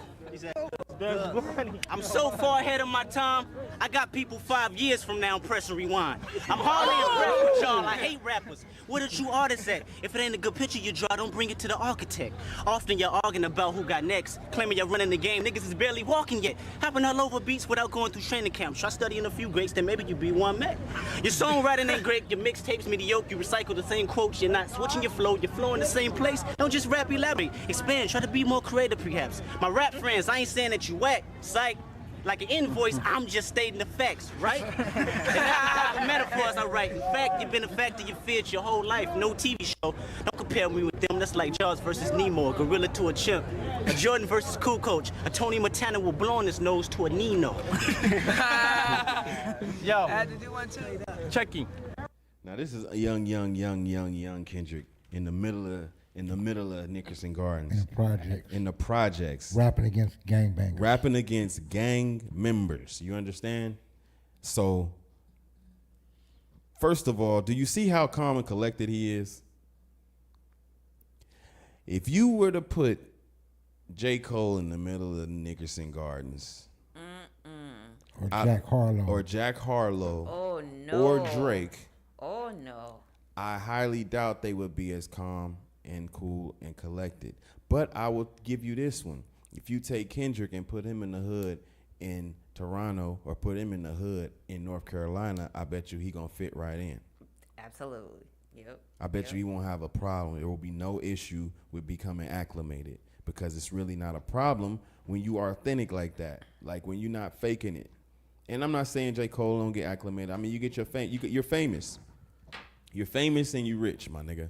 I'm so far ahead of my time, I got people 5 years from now pressing rewind. I'm hardly impressed with y'all. I hate rappers. Where did you artists at? If it ain't a good picture you draw, don't bring it to the architect. Often you're arguing about who got next, claiming you're running the game. Niggas is barely walking yet. Hopping all over beats without going through training camps. Try studying a few greats, then maybe you be one Mac. Your songwriting ain't great, your mixtapes mediocre. You recycle the same quotes, you're not switching your flow. You're flowing the same place. Don't just rap, elaborate. Expand, try to be more creative perhaps. My rap friends, I ain't saying that you whack, psych. Like an invoice, I'm just stating the facts, right? And that's the metaphors I write. In fact, you've been a factor you feared your whole life. No TV show. Don't compare me with them. That's like Jaws versus Nemo, a gorilla to a chimp. A Jordan versus Cool Coach. A Tony Montana will blow on his nose to a Nino. Yo. I had to do one too. Checking. Now this is a young Kendrick in the middle of Nickerson Gardens. In the projects. Rapping against gangbangers. Rapping against gang members. You understand? So, first of all, do you see how calm and collected he is? If you were to put J. Cole in the middle of Nickerson Gardens. Or Jack Harlow. Or Jack Harlow. Oh, or Drake, oh no, I highly doubt they would be as calm and cool and collected. But I will give you this one. If you take Kendrick and put him in the hood in Toronto or put him in the hood in North Carolina, I bet you he gonna fit right in. absolutely. Yep. I bet you he won't have a problem. There will be no issue with becoming acclimated because it's really not a problem when you are authentic like that. Like when you're not faking it. And I'm not saying J. Cole don't get acclimated. I mean, you get your you're famous. You're famous and you rich, my nigga.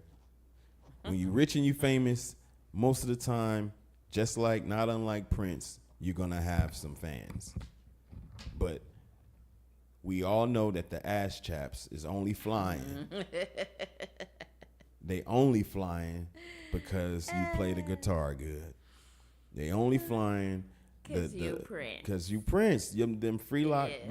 When you rich and you famous, most of the time, just like, not unlike Prince, you're gonna have some fans. But we all know that the ass chaps is only flying. They only flying because you play the guitar good. They only flying Cause you Prince. Cause you Prince. Them freeform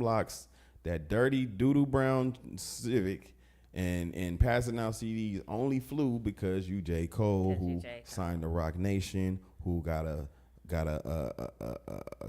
locks, that dirty doodle brown Civic, and passing out CDs only flew because you J. Cole, who signed to Rock Nation, who got a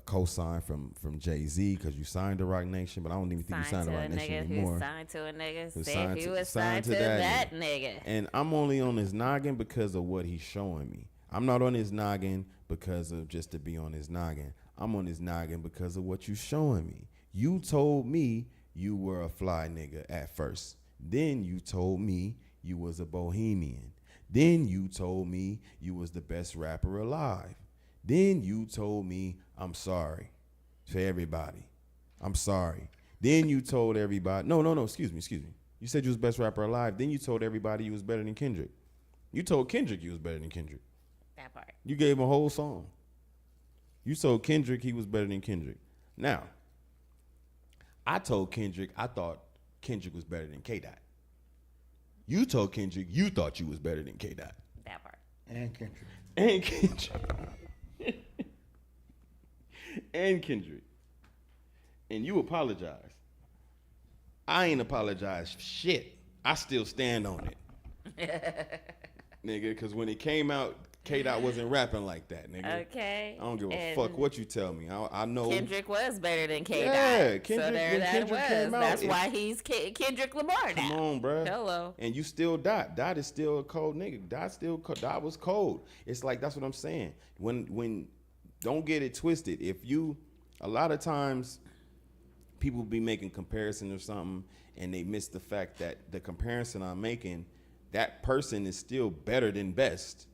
co-sign from Jay-Z because you signed to Rock Nation, but I don't even think you signed to Rock Nation anymore. Signed to a nigga, said he was signed to that nigga. And I'm only on his noggin because of what he's showing me. I'm not on his noggin because of just to be on his noggin. I'm on his noggin because of what you showing me. You told me you were a fly nigga at first. Then you told me you was a bohemian. Then you told me you was the best rapper alive. Then you told me I'm sorry to everybody. I'm sorry. Then you told everybody, no, excuse me. You said you was the best rapper alive. Then you told everybody you was better than Kendrick. You told Kendrick you was better than Kendrick. That part. You gave him a whole song. You told Kendrick he was better than Kendrick. Now, I told Kendrick I thought Kendrick was better than K-Dot. You told Kendrick you thought you was better than K-Dot. That part. And Kendrick. And Kendrick. And Kendrick. And you apologize. I ain't apologized for shit. I still stand on it. Nigga, because when it came out, K-Dot wasn't rapping like that, nigga. Okay. I don't give a fuck what you tell me. I know. Kendrick was better than K-Dot. Yeah, Kendrick, so there when that Kendrick was. came out, That's why he's Kendrick Lamar now. Come on, bro. Hello. And you still Dot. Dot is still a cold nigga. Dot was cold. It's like, that's what I'm saying. When don't get it twisted. A lot of times people be making comparisons or something and they miss the fact that the comparison I'm making, that person is still better than best.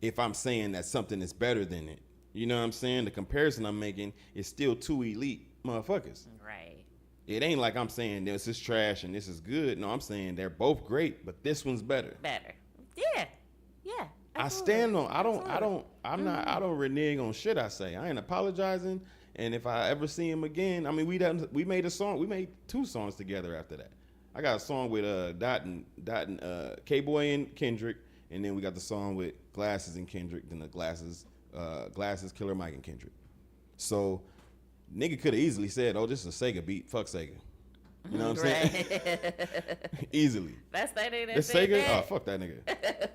If I'm saying that something is better than it. You know what I'm saying? The comparison I'm making is still two elite motherfuckers. Right. It ain't like I'm saying this is trash and this is good. No, I'm saying they're both great, but this one's better. Better. Yeah. I stand on. I don't renege on shit I say. I ain't apologizing. And if I ever see him again, I mean, we made a song. We made 2 songs together after that. I got a song with Dot and K-Boy and Kendrick, and then we got the song with Glasses and Kendrick. Then the Glasses, Killer Mike and Kendrick. So, nigga could have easily said, "Oh, this is a Sega beat. Fuck Sega." You know what I'm saying? Easily. That's that nigga. It's Sega. Oh, fuck that nigga.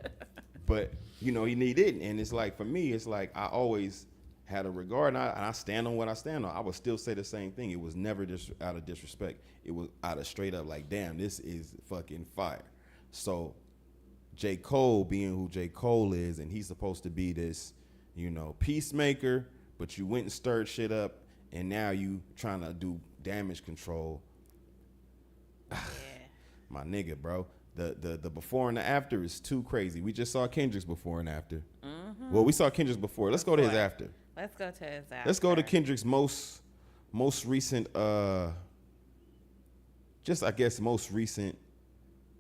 But he didn't, and it's like, for me, it's like I always had a regard, and I stand on what I stand on. I would still say the same thing. It was never just out of disrespect. It was out of straight up like, damn, this is fucking fire. So J. Cole being who J. Cole is, and he's supposed to be this, peacemaker, but you went and stirred shit up, and now you trying to do damage control. Yeah. My nigga, bro. The before and the after is too crazy. We just saw Kendrick's before and after. Mm-hmm. Well, we saw Kendrick's before. Let's go to his after. Let's go to his after. Let's go to Kendrick's most recent. Most recent.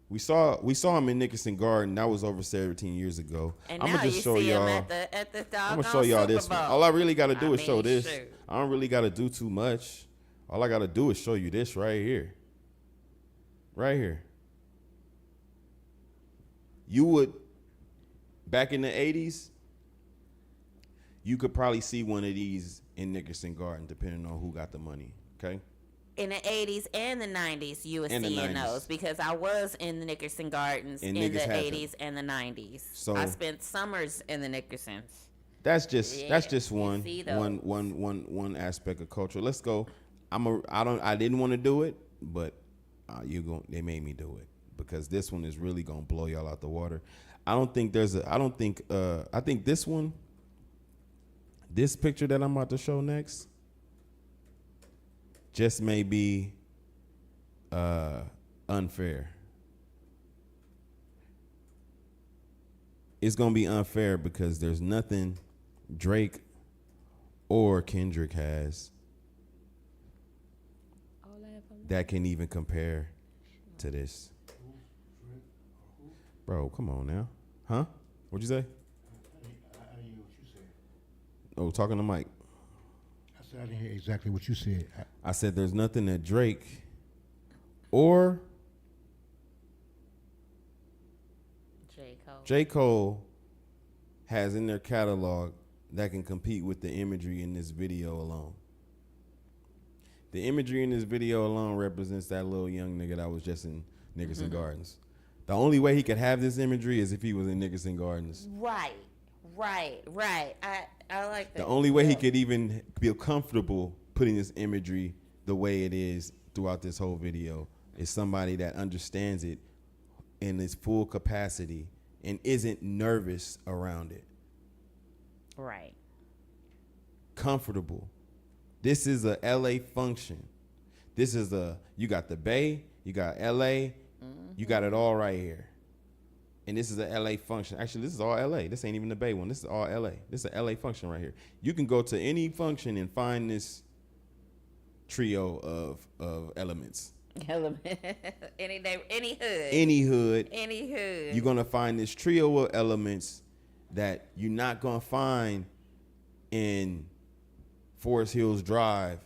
We saw him in Nickerson Garden. That was over 17 years ago. And I'm now gonna just show see y'all. him at the I'm gonna show y'all this one. All I really gotta do is show this. Shoot. I don't really gotta do too much. All I gotta do is show you this right here. Right here. You would, back in the 80s, you could probably see one of these in Nickerson Garden, depending on who got the money, okay? In the 80s and the 90s, you were seeing those, because I was in the Nickerson Gardens in the 80s and the 90s. So I spent summers in the Nickersons. That's just one aspect of culture. Let's go. I didn't want to do it, but they made me do it because this one is really gonna blow y'all out the water. I think this picture that I'm about to show next just may be unfair. It's gonna be unfair because there's nothing Drake or Kendrick has that can even compare to this. Bro, come on now. Huh? What'd you say? I didn't hear what you said. Oh, talking to Mike. I said I didn't hear exactly what you said. I said there's nothing that Drake or J. Cole has in their catalog that can compete with the imagery in this video alone. The imagery in this video alone represents that little young nigga that was just in Nickerson Gardens. The only way he could have this imagery is if he was in Nickerson Gardens. Right. I like that. The only way he could even feel comfortable putting this imagery the way it is throughout this whole video is somebody that understands it in its full capacity and isn't nervous around it. Right. Comfortable. This is a LA function. You got the Bay, you got LA, you got it all right here. And this is a LA function. Actually, this is all LA. This ain't even the Bay one. This is all LA. This is a LA function right here. You can go to any function and find this trio of elements. Any hood. Any hood. You're going to find this trio of elements that you're not going to find in Forest Hills Drive.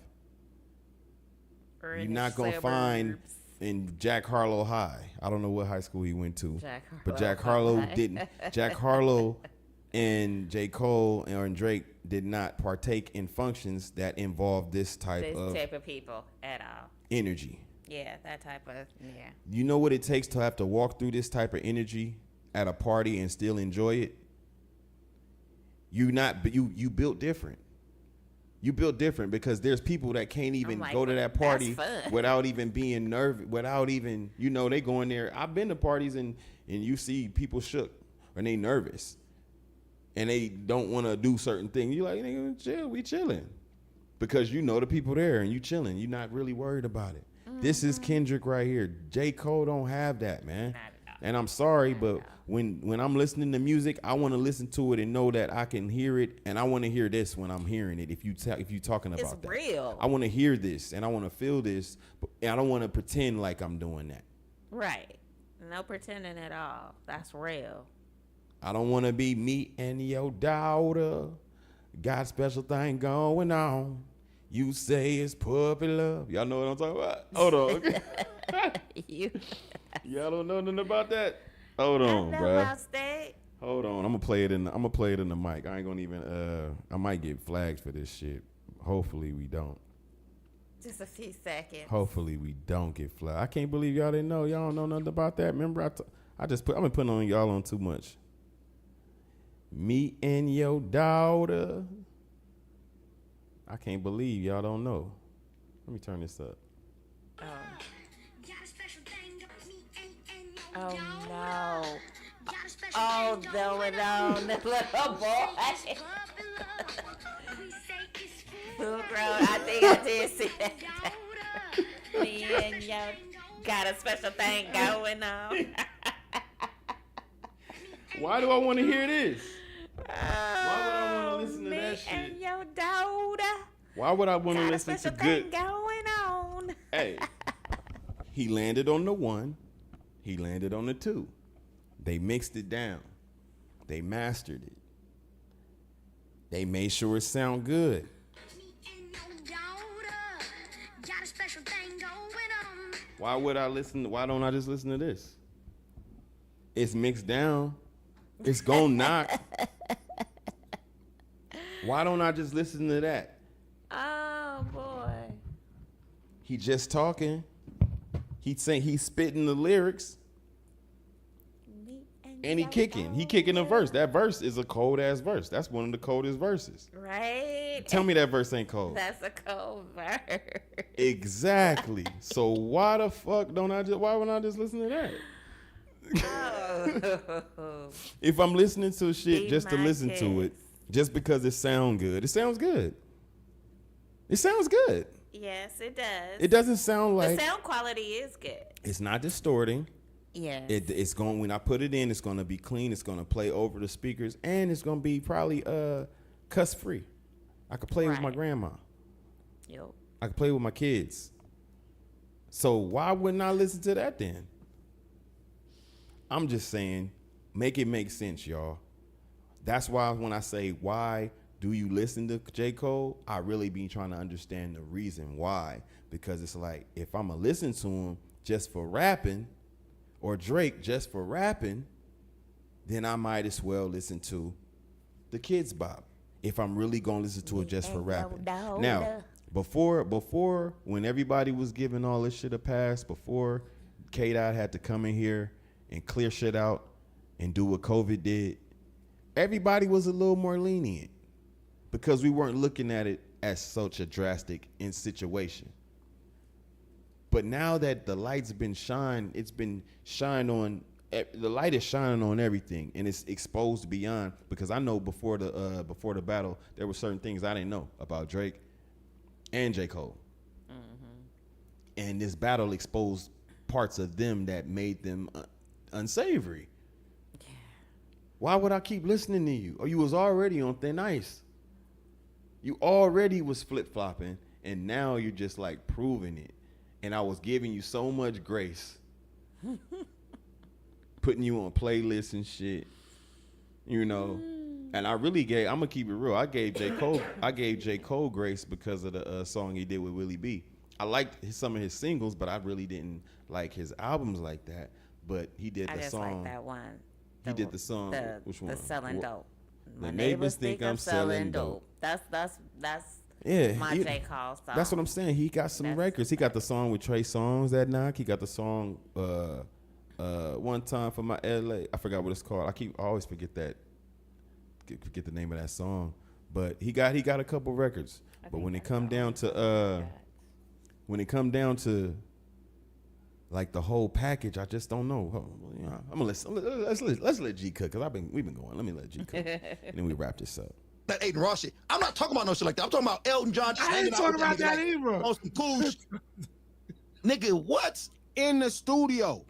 Or you're not going to find in Jack Harlow High. I don't know what high school he went to. But Jack Harlow didn't. Jack Harlow and J. Cole and Drake did not partake in functions that involve this type of people at all. Energy. Yeah, that type of, yeah. You know what it takes to have to walk through this type of energy at a party and still enjoy it? You built different. You built different because there's people that can't even go to that party without even being nervous, without even, they go in there. I've been to parties and you see people shook and they nervous and they don't want to do certain things. You're like, nigga, chill, we chilling. Because you know the people there and you chilling. You're not really worried about it. This is Kendrick right here. J. Cole don't have that, man. And I'm sorry, but when I'm listening to music, I want to listen to it and know that I can hear it, and I want to hear this when I'm hearing it. If you talking about it's real. I want to hear this and I want to feel this, but I don't want to pretend like I'm doing that. Right. No pretending at all. That's real. I don't want to be me and your daughter. Got a special thing going on. You say it's puppy love. Y'all know what I'm talking about? Hold on. Y'all don't know nothing about that? Hold on, bro. Hold on. I'm gonna play it in the mic. I ain't gonna even I might get flagged for this shit. Hopefully we don't. Just a few seconds. Hopefully we don't get flagged. I can't believe y'all didn't know. Y'all don't know nothing about that. Remember I've been putting on y'all on too much. Me and your daughter. I can't believe y'all don't know. Let me turn this up. Oh no. Oh, going on, the little boy. Full grown. I think I did see that. Me and yo got a special thing going on. Why do I want to hear this? Why would I want to listen to that shit? And your daughter. Why would I want to listen to good? Going on. Hey, he landed on the 1. He landed on the 2. They mixed it down. They mastered it. They made sure it sound good. Why would I listen? Why don't I just listen to this? It's mixed down. It's gonna knock. Why don't I just listen to that? Oh boy. He just talking. He's spitting the lyrics. And he kicking a verse. That verse is a cold ass verse. That's one of the coldest verses. Right. Tell me that verse ain't cold. That's a cold verse. Exactly. So why the fuck why wouldn't I just listen to that? If I'm listening to shit just to listen to it, just because it sounds good, it sounds good. It sounds good. Yes, it does. It doesn't sound like the sound quality is good. It's not distorting. Yes. It's going, when I put it in, it's going to be clean. It's going to play over the speakers, and it's going to be probably cuss free. I could play with my grandma. Yep. I could play with my kids. So why wouldn't I listen to that then? I'm just saying, make it make sense, y'all. That's why when I say, why do you listen to J. Cole? I really be trying to understand the reason why. Because it's like, if I'm going to listen to him just for rapping, or Drake just for rapping, then I might as well listen to the Kids Bop. If I'm really going to listen to it just for rapping. Now, before when everybody was giving all this shit a pass, before K-Dot had to come in here and clear shit out and do what COVID did, everybody was a little more lenient because we weren't looking at it as such a drastic situation. But now that the light's been shined, it's been shined on, the light is shining on everything, and it's exposed beyond, because I know before the battle, there were certain things I didn't know about Drake and J. Cole. Mm-hmm. And this battle exposed parts of them that made them unsavory. Yeah. Why would I keep listening to you? Or you was already on thin ice. You already was flip-flopping, and now you're just like proving it. And I was giving you so much grace. Putting you on playlists and shit. You know. And I really I'm gonna keep it real. I gave J. Cole grace because of the song he did with Willie B. I liked some of his singles, but I really didn't like his albums like that. But he did the song. I just like that one. He did the song. Which one? The Selling Dope. My neighbors think I'm selling dope. That's my J. Cole song. That's what I'm saying. He got some records. He got the song with Trey Songz that knock. He got the song One Time for My LA. I forgot what it's called. I always forget the name of that song. But he got a couple records. But when it come down to like the whole package, I just don't know. You know, I'm gonna let's let G cook, because we've been going. Let me let G cook, and then we wrap this up. That Aiden Ross shit. I'm not talking about no shit like that. I'm talking about Elton John. I ain't talking about that either. On some cool shit. Nigga, what? In the studio.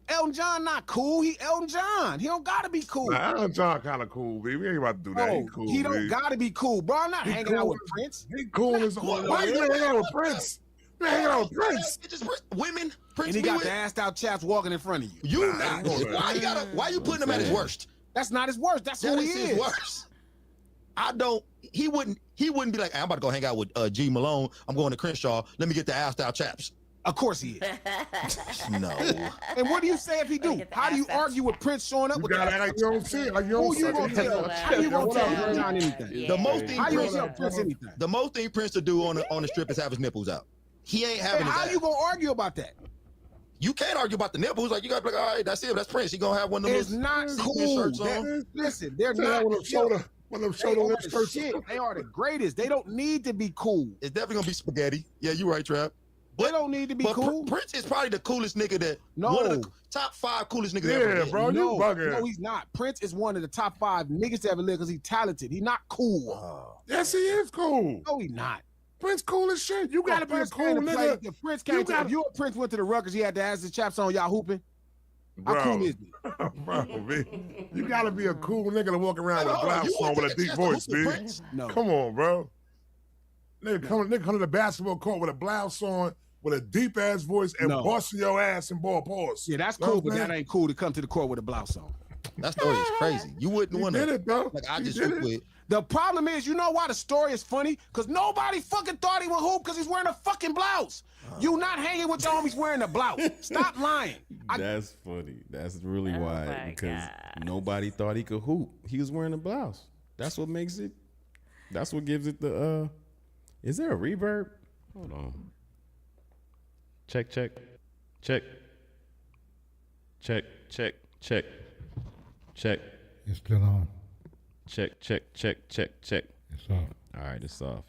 Elton John not cool. He Elton John. He don't gotta be cool. Nah, Elton John kind of cool, baby. We ain't about to do that. No, He cool. He don't baby. gotta be cool, bro. I'm not hanging cool. out with Prince. He cool as why you hanging out with Prince? You hanging out with Prince? It's just women. Prince, and he got the assed out chaps walking in front of you. You not. Why you putting him at his worst? That's not his worst. That's who he is. His worst. He wouldn't be like, hey, I'm about to go hang out with G Malone. I'm going to Crenshaw. Let me get the assed out chaps. Of course he is. No. And what do you say if he do? How do you argue with Prince showing up with that? Like you don't see it. Like you don't see it. How you gonna tell John anything? Yeah. The most thing how you gonna tell Prince anything? The most thing Prince to do on the strip is have his nipples out. He ain't having his how ass. You gonna argue about that? You can't argue about the nipples. Like, you gotta be like, all right, that's it. That's Prince. He gonna have one of those. It's not cool. Listen, they're not. One of them shoulder shirts. They are the greatest. They don't need to be cool. It's definitely gonna be spaghetti. Yeah, you're right, Trap. They don't need to be cool. Prince is probably the coolest nigga one of the top 5 coolest niggas ever. Yeah, bro, you bugging. No, he's not. Prince is one of the top 5 niggas to ever live because he's talented. He's not cool. Yes, he is cool. No, he's not. Prince cool as shit. You gotta be a cool nigga. If Prince came if you and Prince went to the Rutgers, he had to ask the chaps on, y'all hooping. Bro. How cool is he? Bro, man. You gotta be a cool nigga to walk around with a blouse on with a deep voice, dude. No. Come on, bro. Nigga come to the basketball court with a blouse on, with a deep ass voice, and busting your ass in ball pause. Yeah, that's cool, but that ain't cool to come to the court with a blouse on. That story is crazy. You wouldn't want to. Did it, bro? Like, I just hoop with. The problem is, you know why the story is funny? Because nobody fucking thought he would hoop because he's wearing a fucking blouse. You not hanging with your homies wearing a blouse. Stop lying. That's funny. That's really why. Because nobody thought he could hoop. He was wearing a blouse. That's what makes it. That's what gives it the. Is there a reverb? Hold on. Check. It's still on. Check. It's off. All right, it's off.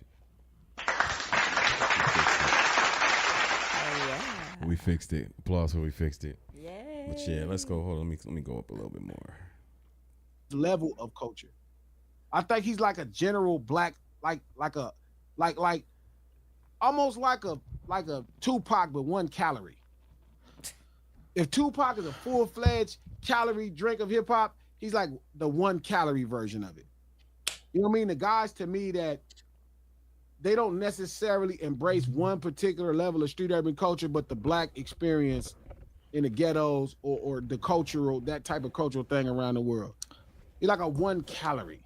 fixed it. Applause where we fixed it. Yay. But yeah, let's go. Hold on. Let me go up a little bit more. Level of culture. I think he's like a general black, like almost like a Tupac but 1 calorie. If Tupac is a full-fledged calorie drink of hip hop, he's like the 1 calorie version of it. You know what I mean? The guys to me that they don't necessarily embrace one particular level of street urban culture, but the black experience in the ghettos or the cultural, that type of cultural thing around the world. You're like a 1 calorie.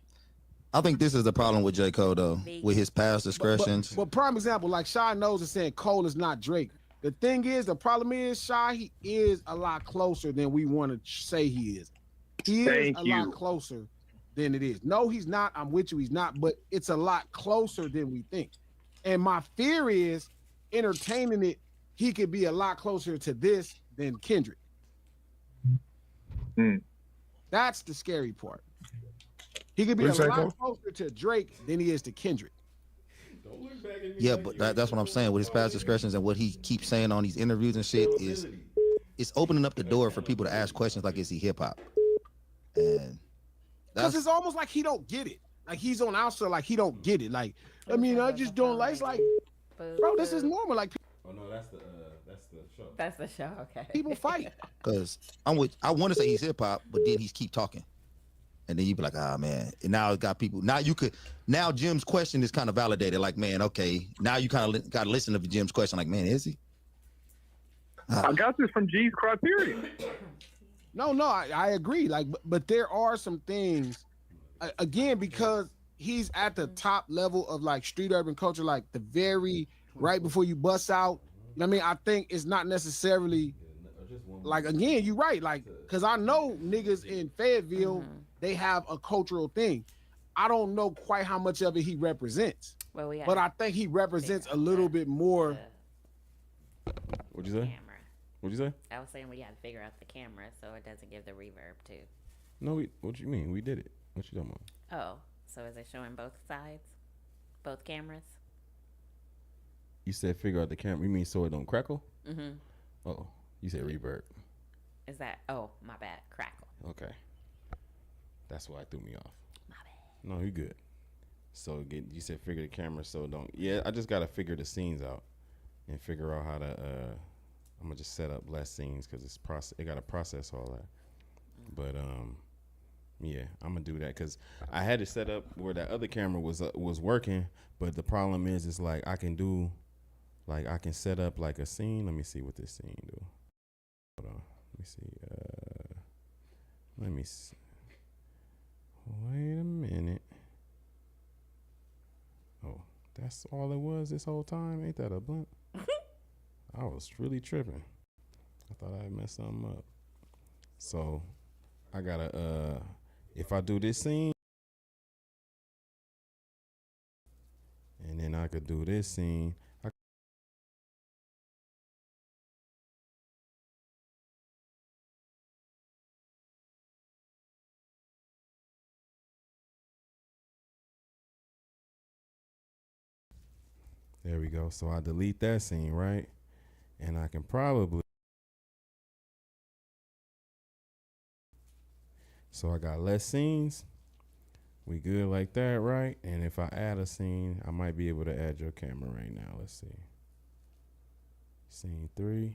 I think this is the problem with J. Cole though, with his past discretions. But prime example, like Shy knows is saying Cole is not Drake. The thing is, the problem is, Shy, he is a lot closer than we want to say he is. He is a lot closer than it is. No, he's not. I'm with you. He's not. But it's a lot closer than we think. And my fear is, entertaining it, he could be a lot closer to this than Kendrick. That's the scary part. He could be a lot closer to Drake than he is to Kendrick. Yeah, but that's what I'm saying. With his past discretions and what he keeps saying on these interviews and shit is, it's opening up the door for people to ask questions like, is he hip hop? And because it's almost like he don't get it. Like he's on outside, like he don't get it. Like, I mean, I just don't like. It's like, bro, this is normal. Like, oh no, that's the show. That's the show. Okay. People fight. Because I want to say he's hip hop, but then he's keep talking. And then you be like, ah, man. And now it got people. Now Jim's question is kind of validated. Like, man, okay. Now you kind of got to listen to Jim's question. Like, man, is he? I got this from G's Criterion. No, I agree. Like, but there are some things, again, because he's at the top level of like street urban culture, like the very right before you bust out. You know what I mean? I think it's not necessarily like, again, you're right. Like, because I know niggas in Fayetteville, they have a cultural thing. I don't know quite how much of it he represents, but I think he represents a little bit more. What'd you say? Camera. What'd you say? I was saying we got to figure out the camera so it doesn't give the reverb too. No, what you mean? We did it. What you talking about? Oh, so is it showing both sides? Both cameras? You said figure out the camera. You mean so it don't crackle? Mm-hmm. Oh, you said reverb. Is that, oh, my bad, crackle. Okay. That's why it threw me off. My bad. No, you good. So you said figure the camera so don't. Yeah, I just got to figure the scenes out and figure out how to, I'm going to just set up less scenes because it got to process all that. But, yeah, I'm going to do that because I had it set up where that other camera was working, but the problem is it's like I can set up like a scene. Let me see what this scene do. Hold on. Let me see. Let me see. Wait a minute. Oh, that's all it was this whole time? Ain't that a blunt? I was really tripping. I thought I messed something up. So I gotta if I do this scene and then I could do this scene. There we go. So I delete that scene, right? And I can probably. So I got less scenes. We good like that, right? And if I add a scene, I might be able to add your camera right now. Let's see. Scene 3.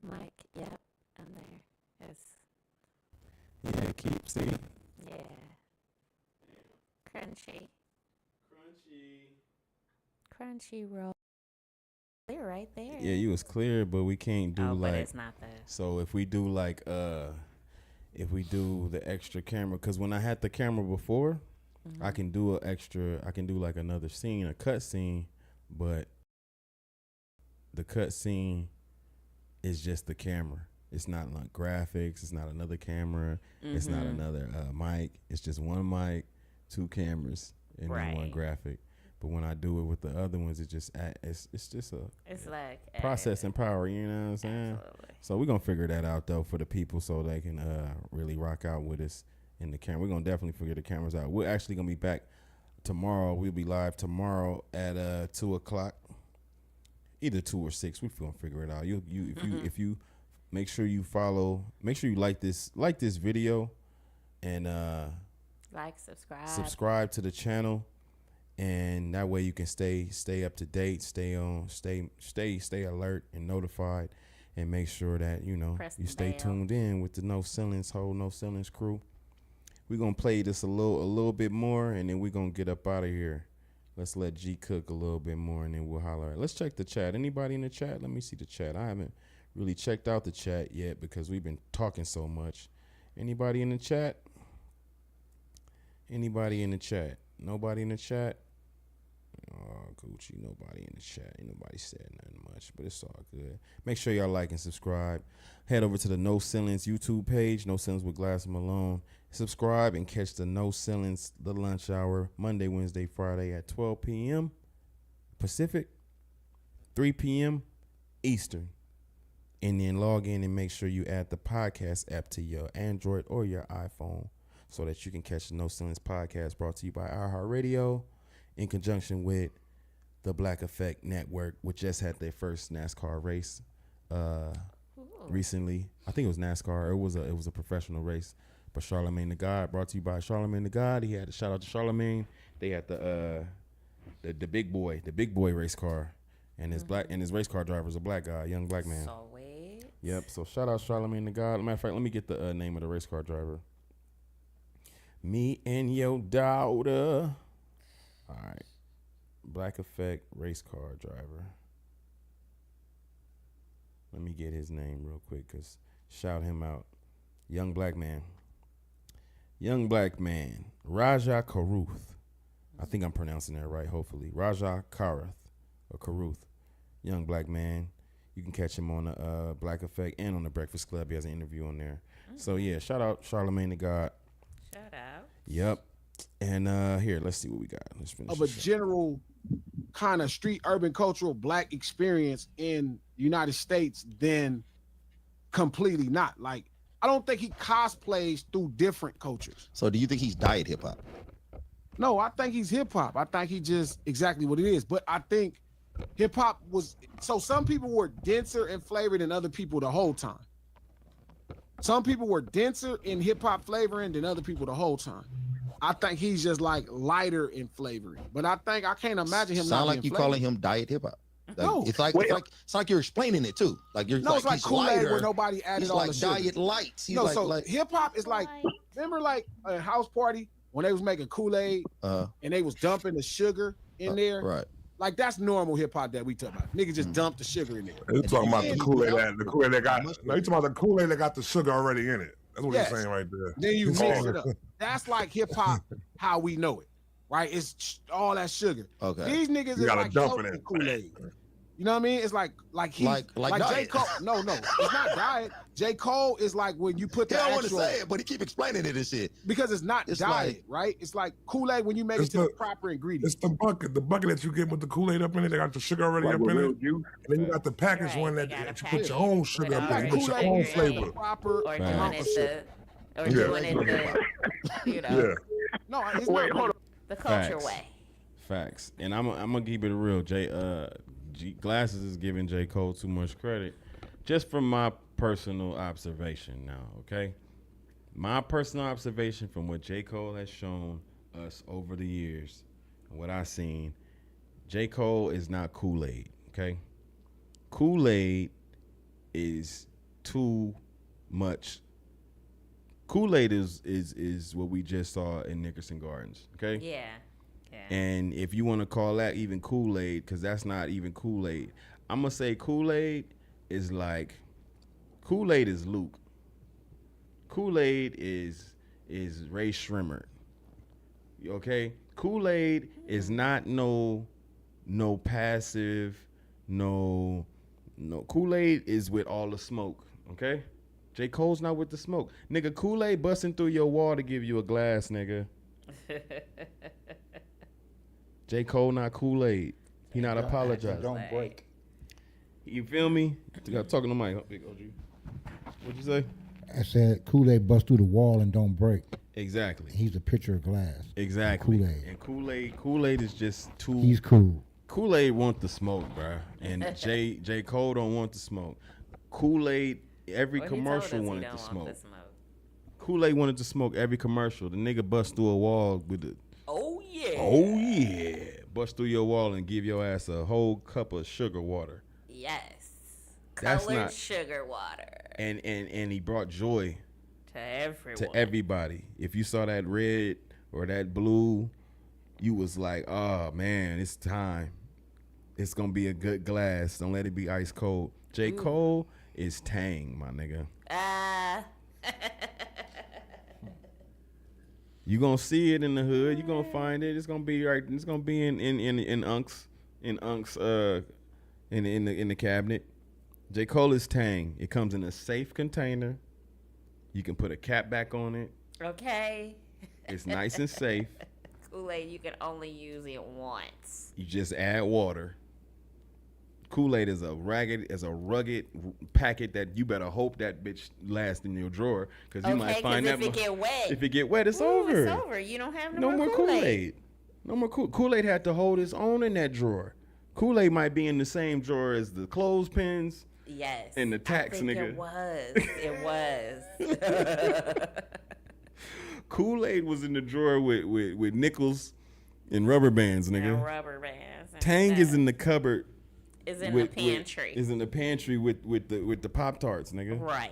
Mike, yep, I'm there. It's, Yeah, keep see. yeah. Crunchy. Crunchy roll. They're right there. Yeah, you was clear, but we can't do but like. it's not the. So if we do like if we do the extra camera, because when I had the camera before, I can do I can do like another scene, a cut scene, but the cut scene is just the camera. It's not like graphics. It's not another camera. It's not another mic. It's just one mic, two cameras, and then one graphic. But when I do it with the other ones, it's just it's like processing power. You know what I'm saying? Absolutely. So we're gonna figure that out though for the people, so they can really rock out with us in the camera. We're gonna definitely figure the cameras out. We're actually gonna be back tomorrow. We'll be live tomorrow at 2:00, either 2 or 6. We're gonna figure it out. If you make sure you follow, make sure you like this video, and subscribe to the channel. And that way you can stay up to date, stay alert and notified, and make sure that you stay tuned in with the No Ceilings crew. We're gonna play this a little bit more, and then we're gonna get up out of here. Let's let G cook a little bit more, and then we'll holler at. Let's check the chat. Anybody in the chat? Let me see the chat. I haven't really checked out the chat yet because we've been talking so much. Anybody in the chat? Anybody in the chat? Nobody in the chat? Oh, Gucci, nobody in the chat. Ain't nobody said nothing much, but it's all good. Make sure y'all like and subscribe. Head over to the No Ceilings YouTube page, No Ceilings with Glass and Malone. Subscribe and catch the No Ceilings, the lunch hour, Monday, Wednesday, Friday at 12 p.m. Pacific, 3 p.m. Eastern. And then log in and make sure you add the podcast app to your Android or your iPhone so that you can catch the No Ceilings podcast, brought to you by iHeartRadio in conjunction with the Black Effect Network, which just had their first NASCAR race recently. I think it was NASCAR. It was a professional race. But Charlemagne the God, brought to you by Charlemagne the God. He had a shout out to Charlemagne. They had the big boy race car, and his race car driver is a black guy, young black man. So wait. Yep. So shout out Charlemagne the God. Matter of fact, let me get the name of the race car driver. Me and your daughter. All right. Black Effect race car driver. Let me get his name real quick, because shout him out. Young black man. Raja Karuth. I think I'm pronouncing that right, hopefully. Raja Karath or Karuth. Young black man. You can catch him on the Black Effect and on the Breakfast Club. He has an interview on there. So, yeah, shout out Charlemagne the God. Shout out. Yep. And here, let's see what we got. Let's finish Of a this up. general kind of street urban cultural black experience in the United States, then completely not. Like, I don't think he cosplays through different cultures. So do you think he's diet hip hop? No, I think he's hip hop. I think he just exactly what it is. But I think hip hop was, so some people were denser and flavored than other people the whole time. Some people were denser in hip hop flavoring than other people the whole time. I think he's just like lighter in flavoring. But I can't imagine him Sound not like being you calling him diet hip hop. Like, No. it's like you're explaining it too. Like you're No, it's like he's Kool-Aid lighter. where nobody added He's all like the sugar. diet lights. He's No, like, so like hip hop is like, remember like a house party when they was making Kool-Aid and they was dumping the sugar in there? right. Like that's normal hip hop that we talk about. Niggas just dump the sugar in there. You're talking about the Kool-Aid that got. No, you're talking about the Kool-Aid that got the sugar already in it. That's what Yes. you're saying right there. Then you mix it up. That's like hip hop how we know it, right? It's all that sugar. Okay. These niggas You is gotta like dump it soaking in. Kool-Aid. You know what I mean? It's like he Like J. diet. Cole. No, it's not diet. J. Cole is like when you put He the don't want to actual, say it, but he keep explaining it and shit. because it's not It's diet, like- right? It's like Kool-Aid when you make it It's to the the- proper It's ingredients. the bucket that you get with the Kool-Aid up in it. They got the sugar already Like up with in real it. juice. And then you got the packaged Right, one they that got a you put package your own sugar with up in. already You get your Kool-Aid own is ingredients. flavor. proper Or amount doing of it sugar. or Yeah. doing it the Yeah. No, it's Wait, not. hold on. the culture Facts. way. Facts. And I'm gonna keep it real. Glasses is giving J. Cole too much credit, just from my personal observation. Now, okay, my personal observation from what J. Cole has shown us over the years, and what I've seen, J. Cole is not Kool-Aid. Okay, Kool-Aid is too much. Kool-Aid is what we just saw in Nickerson Gardens. Okay. Yeah. And if you want to call that even Kool-Aid, because that's not even Kool-Aid, I'm going to say Kool-Aid is like, Kool-Aid is Luke. Kool-Aid is Ray Shrimmer. Okay? Kool-Aid is not no passive, no No, Kool-Aid is with all the smoke, okay? J. Cole's not with the smoke. Nigga, Kool-Aid busting through your wall to give you a glass, nigga. J. Cole not Kool-Aid. He not apologizing. Don't break. You feel me? Talking to Mike. Big OG. What'd you say? I said Kool-Aid bust through the wall and don't break. Exactly. He's a pitcher of glass. Exactly. Kool-Aid. And Kool-Aid is just too. He's cool. Kool-Aid want the smoke, bro. And J. Cole don't want the smoke. Kool-Aid, every commercial wanted the smoke. Kool-Aid wanted to smoke every commercial. The nigga bust through a wall with the. Oh yeah. Oh yeah. Bust through your wall and give your ass a whole cup of sugar water. Yes. That's Colored not sugar water. And he brought joy to everyone. To everybody. If you saw that red or that blue, you was like, oh man, it's time. It's gonna be a good glass. Don't let it be ice cold. J. Cole is Tang, my nigga. You gonna see it in the hood. You gonna find it. It's gonna be right. It's gonna be in Unks in the cabinet. J. Cole is Tang. It comes in a safe container. You can put a cap back on it. Okay. It's nice and safe. Kool-Aid, you can only use it once. You just add water. Kool-Aid is a rugged packet that you better hope that bitch lasts in your drawer, because you might find that if it get wet. If it get wet, it's over. It's over. You don't have no more Kool-Aid. No more Kool-Aid had to hold its own in that drawer. Kool-Aid might be in the same drawer as the clothespins. Yes. And the tax, nigga. It was. Kool-Aid was in the drawer with nickels and rubber bands, nigga. And rubber bands. Tang is in the cupboard. Is in the pantry. Is in the pantry with the Pop-Tarts, nigga. Right.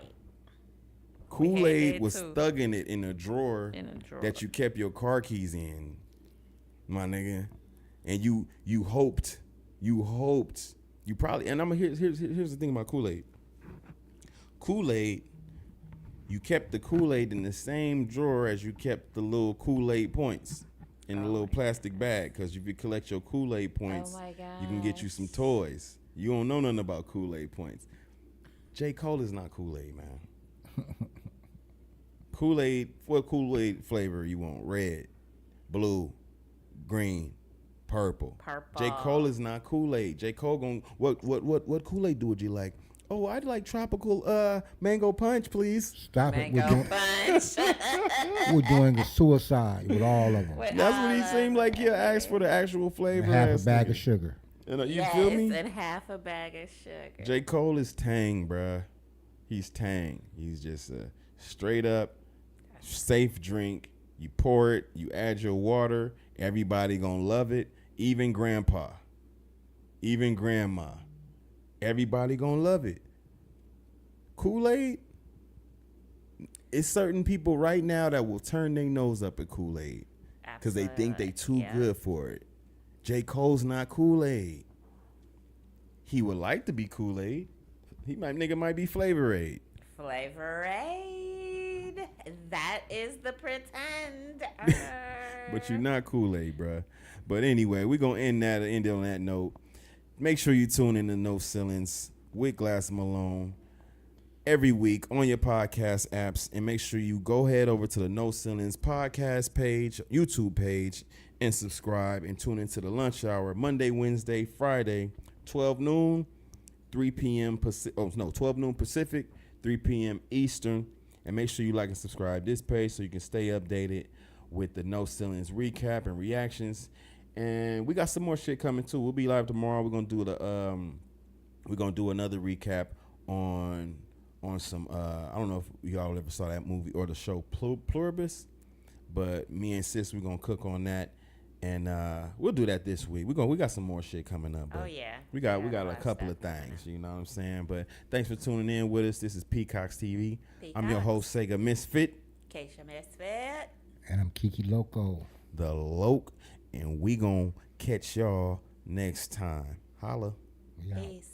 Kool-Aid was thugging it in a drawer that you kept your car keys in, my nigga. And you hoped, you probably, and here's the thing about Kool-Aid. Kool-Aid, you kept the Kool-Aid in the same drawer as you kept the little Kool-Aid points in the little plastic bag, because if you collect your Kool-Aid points, you can get you some toys. You don't know nothing about Kool-Aid points. J. Cole is not Kool-Aid, man. Kool-Aid, what Kool-Aid flavor you want? Red, blue, green, purple. J. Cole is not Kool-Aid. J. Cole gon' what Kool-Aid do would you like? Oh, I'd like tropical mango punch, please. Stop mango it. Punch. We're doing a suicide with all of them. That's what he seemed like. He'll ask for the actual flavor. And half a bag of sugar. You feel me? And half a bag of sugar. J. Cole is Tang, bruh. He's Tang. He's just a straight up safe drink. You pour it, you add your water, everybody gonna love it. Even grandpa, even grandma, everybody gonna love it. Kool-Aid, it's certain people right now that will turn their nose up at Kool-Aid because they think they too good for it. J. Cole's not Kool-Aid. He would like to be Kool-Aid. Nigga might be Flavor Aid. Flavor Aid. That is the pretend. But you're not Kool-Aid, bruh. But anyway, we're going to end on that note. Make sure you tune in to No Ceilings with Glass Malone every week on your podcast apps. And make sure you go head over to the No Ceilings podcast page, YouTube page, and subscribe and tune into the lunch hour Monday, Wednesday, Friday, 12 noon, 3 p.m. 12 noon Pacific, 3 p.m. Eastern. And make sure you like and subscribe this page so you can stay updated with the No Ceilings recap and reactions. And we got some more shit coming too. We'll be live tomorrow. We're gonna do another recap on some I don't know if y'all ever saw that movie or the show Pluribus, but me and Sis, we're gonna cook on that, and we'll do that this week. We got some more shit coming up. Oh yeah, we got a couple of things. You know what I'm saying? But thanks for tuning in with us. This is Peacock's TV. I'm your host, Sega Misfit. Kesha Misfit. And I'm Keke Loco. The Loke. And we gonna catch y'all next time. Holla. Peace.